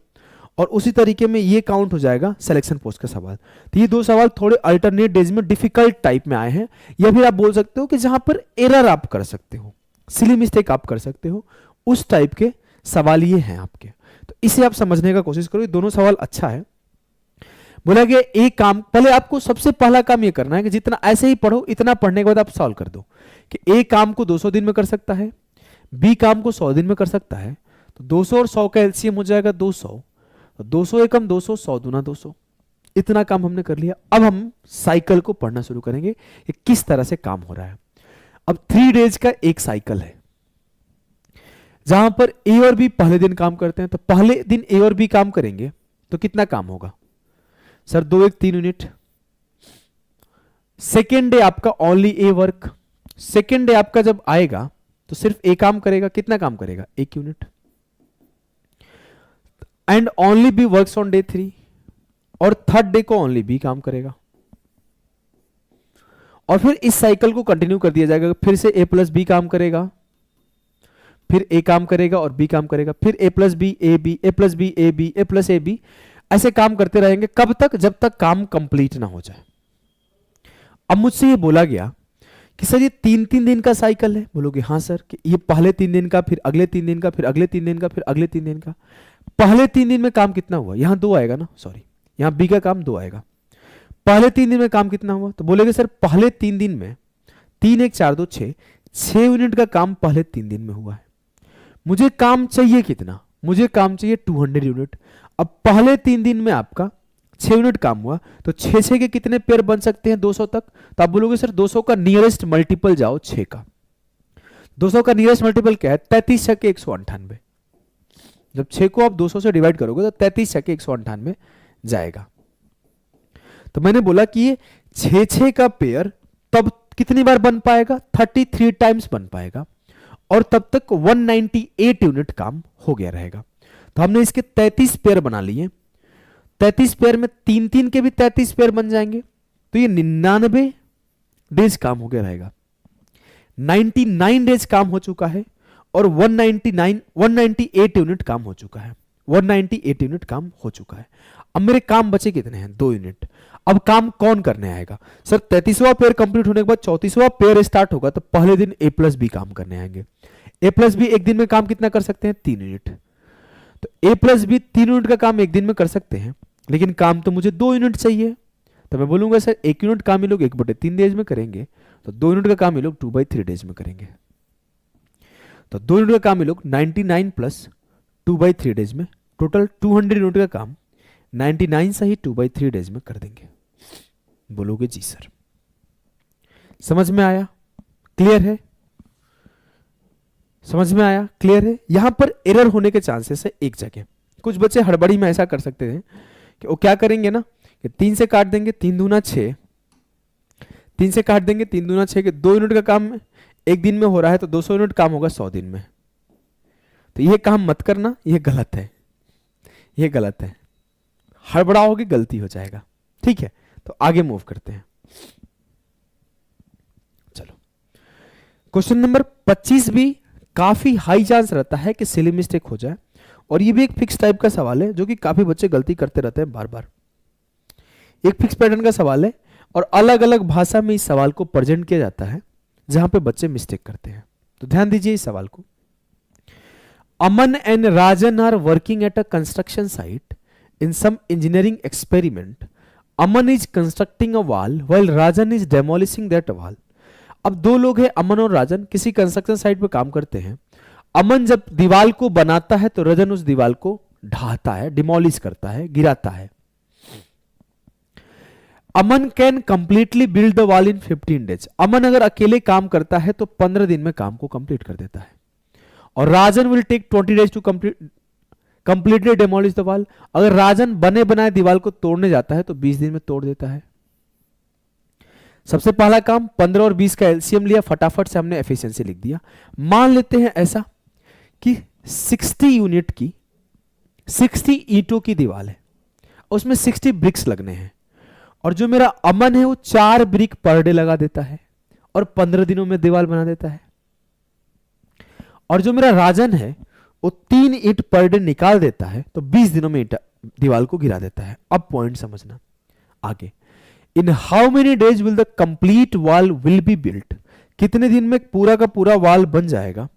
A: और उसी तरीके में ये काउंट हो जाएगा सिलेक्शन पोस्ट का सवाल। तो ये दो सवाल थोड़े अल्टरनेट डेज में डिफिकल्ट टाइप में आए हैं, या फिर आप बोल सकते हो कि जहां पर एरर आप कर सकते हो, सिली मिस्टेक आप कर सकते हो, उस टाइप के सवाल ये हैं आपके। तो इसे आप समझने का कोशिश करो, ये दोनों सवाल अच्छा है। बोला गया एक काम, पहले आपको सबसे पहला काम ये करना है कि जितना ऐसे ही पढ़ो, इतना पढ़ने के बाद आप सॉल्व कर दो कि ए काम को 200 दिन में कर सकता है, बी काम को 100 दिन में कर सकता है। तो 200 और 100 का एलसीएम हो जाएगा 200, तो 200 एकम 200, 100 दूना 200। इतना काम हमने कर लिया। अब हम साइकिल को पढ़ना शुरू करेंगे कि किस तरह से काम हो रहा है। अब 3 डेज का एक साइकिल है जहां पर ए और बी पहले दिन काम करते हैं, तो पहले दिन ए और बी काम करेंगे तो कितना काम होगा? Sir 2 1 3 unit. सेकेंड डे आपका ओनली ए वर्क, सेकेंड डे आपका जब आएगा तो सिर्फ ए काम करेगा, कितना काम करेगा? 1 unit. And only B works on day 3, और थर्ड डे को ओनली बी काम करेगा। और फिर इस साइकिल को कंटिन्यू कर दिया जाएगा, फिर से ए प्लस बी काम करेगा, फिर ए काम करेगा और बी काम करेगा, फिर A plus B A B, A plus B A B, A plus A B, ऐसे काम करते रहेंगे। कब तक? जब तक काम कंप्लीट ना हो जाए। अब मुझसे ये बोला गया कि सर ये 3-3 दिन का साइकिल है। बोलोगे हाँ सर, कि ये पहले 3 दिन का, फिर अगले 3 दिन का, फिर अगले 3 दिन का, फिर अगले 3 दिन का। पहले 3 दिन में काम कितना हुआ? यहां 2 आएगा ना, सॉरी यहां बी का काम 2 आएगा। पहले 3 दिन में काम कितना हुआ? तो बोलेगे सर पहले 3 दिन में 3 1 4 2 6 यूनिट का काम पहले 3 दिन में हुआ है। मुझे काम चाहिए कितना? मुझे काम चाहिए 200 यूनिट। अब पहले 3 दिन में आपका 6 यूनिट काम हुआ, तो 6 के कितने पेयर बन सकते हैं 200 तक? तो आप बोलोगे सर 200 का नियरेस्ट मल्टीपल जाओ 6 का। 200 का नियरेस्ट मल्टीपल क्या है? 33 छके 198। जब 6 को आप 200 से डिवाइड करोगे तो 33 छके 198 जाएगा। तो मैंने बोला कि ये 6 का पेयर तब कितनी बार बन पाएगा? 33 टाइम्स बन पाएगा और तब तक 198 यूनिट काम हो गया रहेगा। तो हमने इसके 33 पेयर बना लिए। 33 पेयर में 3-3 के भी 33 पेयर बन जाएंगे, तो ये 99 डेज काम हो गया रहेगा। 99 डेज काम हो चुका है और 198 यूनिट काम हो चुका है। 198 यूनिट काम हो चुका है। अब मेरे काम बचे कितने हैं? 2 यूनिट। अब काम कौन करने आएगा? सर 33वां पेयर कंप्लीट होने के बाद 34वां पेयर स्टार्ट होगा, तो पहले दिन ए प्लस बी काम करने आएंगे। ए प्लस बी एक दिन में काम कितना कर सकते हैं? 3 यूनिट। तो ए प्लस बी 3 यूनिट का काम एक दिन में कर सकते हैं, लेकिन काम तो मुझे 2 यूनिट चाहिए। तो मैं बोलूंगा सर 1 यूनिट काम ये लोग 1/3 डेज में करेंगे, तो 2 यूनिट का काम ये लोग 2/3 डेज में करेंगे। तो 2 यूनिट का काम ये लोग 99 प्लस 2/3 डेज में, टोटल 200 यूनिट का काम 99 से ही 2/3 डेज में कर देंगे। बोलोगे जी सर। समझ में आया? क्लियर है? समझ में आया? क्लियर है? यहां पर एरर होने के चांसेस है एक जगह। कुछ बच्चे हड़बड़ी में ऐसा कर सकते हैं कि वो क्या करेंगे ना कि 3 से काट देंगे, 3 दूना 6, 3 से काट देंगे 3 दूना 6 के 2 यूनिट का काम एक दिन में हो रहा है, तो 200 यूनिट काम होगा 100 दिन में। तो ये काम मत करना, ये गलत है, ये गलत है। हड़बड़ाओगे गलती हो जाएगा। ठीक है, तो आगे मूव करते हैं। चलो, क्वेश्चन नंबर 25 भी काफी हाई चांस रहता है कि सिली मिस्टेक हो जाए, और ये भी एक फिक्स टाइप का सवाल है जो कि काफी बच्चे गलती करते रहते हैं बार बार। एक फिक्स पैटर्न का सवाल है और अलग अलग भाषा में इस सवाल को प्रेजेंट किया जाता है जहां पे बच्चे मिस्टेक करते हैं। तो ध्यान दीजिए इस सवाल को। Aman and Rajan are working at a construction site in some engineering experiment. Aman is constructing a wall while Rajan is demolishing that wall. अब 2 लोग हैं, अमन और राजन, किसी कंस्ट्रक्शन साइट पे काम करते हैं। अमन जब दीवार को बनाता है तो राजन उस दीवार को ढाता है, डिमोलिश करता है, गिराता है। Aman can completely build the wall in 15 days. Aman अगर अकेले काम करता है तो 15 दिन में काम को कंप्लीट कर देता है। और Rajan will take 20 days to completely demolish the wall. अगर राजन बने बनाए दीवार को तोड़ने जाता है तो 20 दिन में तोड़ देता है। सबसे पहला काम 15 और 20 का एलसीएम लिया, फटाफट से हमने एफिशिएंसी लिख दिया। मान लेते हैं ऐसा कि 60 यूनिट की 60 ईंटों की दीवार है, उसमें 60 ब्रिक्स लगने हैं, और जो मेरा अमन है वो 4 ब्रिक पर डे लगा देता है और 15 दिनों में दीवार बना देता है। और जो मेरा राजन है वो 3 ईंट पर डे निकाल देता है, तो 20 दिनों में दीवार को गिरा देता है। अब पॉइंट समझना आगे। इन how many days will the complete wall will be built. कितने दिन में पूरा का पूरा वॉल बन जाएगा?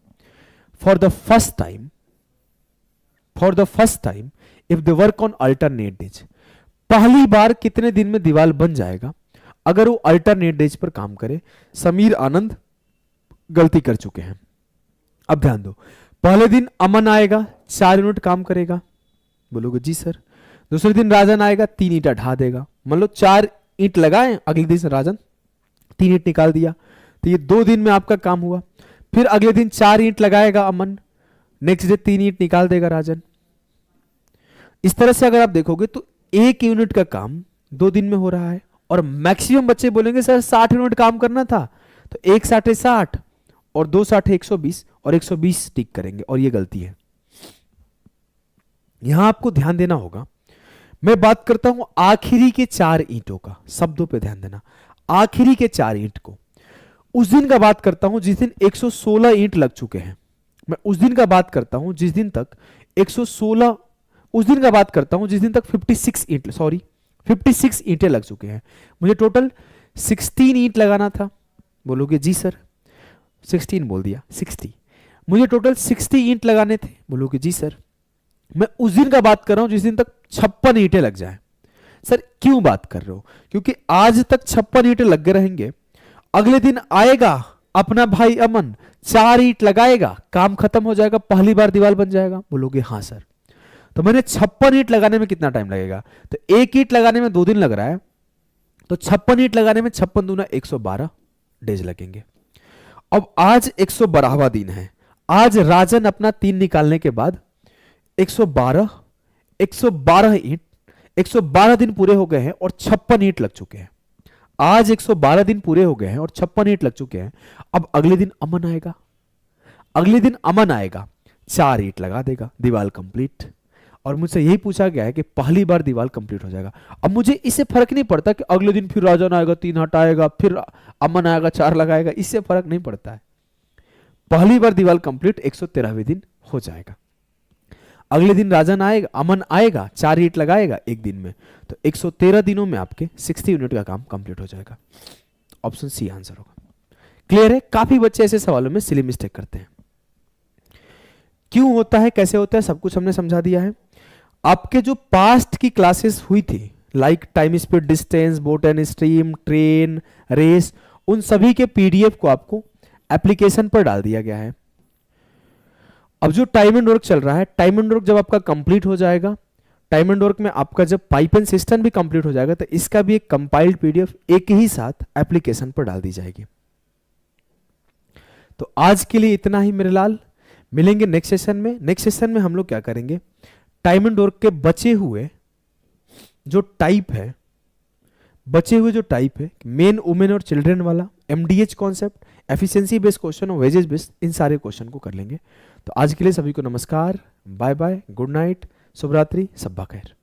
A: For the first time if the work on alternate days. पहली बार कितने दिन में दीवार बन जाएगा अगर वो अल्टरनेट डेज पर काम करे? समीर आनंद गलती कर चुके हैं। अब ध्यान दो, पहले दिन अमन आएगा 4 यूनिट काम करेगा, बोलोगे जी सर। दूसरे दिन राजन आएगा 3 ईंट ढा देगा। मान लो 4 ईंट लगाए, अगले दिन राजन 3 ईंट निकाल दिया, तो ये 2 दिन में आपका काम हुआ। फिर अगले दिन 4 ईंट लगाएगा अमन, नेक्स्ट डे 3 ईंट निकाल देगा राजन। इस तरह से अगर आप देखोगे तो 1 यूनिट का काम 2 दिन में हो रहा है। और मैक्सिमम बच्चे बोलेंगे सर 60 यूनिट काम करना था, तो 1 60 60 और 2 60 120 और 120 टिक करेंगे, और ये गलती है। यहां आपको ध्यान देना होगा। मैं बात करता हूं आखिरी के 4 ईंटों का, शब्दों पे ध्यान देना। आखिरी के 4 ईंट को उस दिन का बात करता हूं जिस दिन 116 ईंट लग चुके हैं। मैं उस दिन का बात करता हूं जिस दिन तक 116, उस दिन का बात करता हूं जिस दिन तक 56 ईंटें लग चुके हैं। मुझे टोटल 16 ईंट लगाना था, बोलोगे जी सर। 16 बोल दिया, 60। मुझे टोटल 60 ईंट लगाने थे, बोलोगे जी सर। मैं उस दिन का बात कर रहा हूं जिस दिन तक 56 ईंटें लग जाए। सर क्यों बात कर रहे हो? क्योंकि आज तक 56 ईंटें लग गए रहेंगे, अगले दिन आएगा अपना भाई अमन 4 ईंट लगाएगा, काम खत्म हो जाएगा, पहली बार दीवार बन जाएगा, बोलोगे हाँ सर। तो मैंने 56 ईंट लगाने में कितना टाइम लगेगा? तो 1 ईंट लगाने में 2 दिन लग रहा है, तो 56 ईंट लगाने में 56 दूना 112 डेज लगेंगे। अब आज 112वां दिन है। आज राजन अपना 3 निकालने के बाद 112 ईंट 112 दिन पूरे हो गए हैं और 56 ईंट लग चुके हैं। आज 112 दिन पूरे हो गए हैं और 56 ईंट लग चुके हैं। अब अगले दिन अमन आएगा, अगले दिन अमन आएगा, 4 ईंट लगा देगा, दीवार कंप्लीट। और मुझसे यही पूछा गया है कि पहली बार दीवार कंप्लीट हो जाएगा। अब मुझे इससे फर्क नहीं पड़ता कि अगले दिन फिर राजन आएगा 3 हटाएगा, फिर अमन आएगा 4 लगाएगा, इससे फर्क नहीं पड़ता है। पहली बार दीवार कंप्लीट 113वें दिन हो जाएगा। अगले दिन राजन आएगा, अमन आएगा, 4 ईंट लगाएगा एक दिन में, तो 113 दिनों में आपके 60 यूनिट का काम कंप्लीट हो जाएगा। ऑप्शन सी आंसर होगा। क्लियर है? काफी बच्चे ऐसे सवालों में सिली मिस्टेक करते हैं। क्यों होता है, कैसे होता है, सब कुछ हमने समझा दिया है। आपके जो पास्ट की क्लासेस हुई थी, like time speed distance, boat and stream, train, race, उन सभी के पीडीएफ को आपको एप्लीकेशन पर डाल दिया गया है। अब जो टाइम एंड वर्क चल रहा है, टाइम एंड वर्क जब आपका कंप्लीट हो जाएगा, टाइम एंड वर्क में आपका जब पाइप एंड सिस्टम भी कंप्लीट हो जाएगा, तो इसका भी एक कंपाइल्ड पीडीएफ एक ही साथ एप्लीकेशन पर डाल दी जाएगी। तो आज के लिए इतना ही मेरे लाल, मिलेंगे नेक्स्ट सेशन में। नेक्स्ट सेशन में हम लोग क्या करेंगे, टाइम एंड वर्क के बचे हुए जो टाइप है, मेन, वुमेन और चिल्ड्रन वाला, MDH concept, efficiency based question और वेजेस बेस्ड, इन सारे क्वेश्चन को कर लेंगे। तो आज के लिए सभी को नमस्कार, बाय बाय, गुड नाइट, शुभ रात्रि, सब्बा खैर।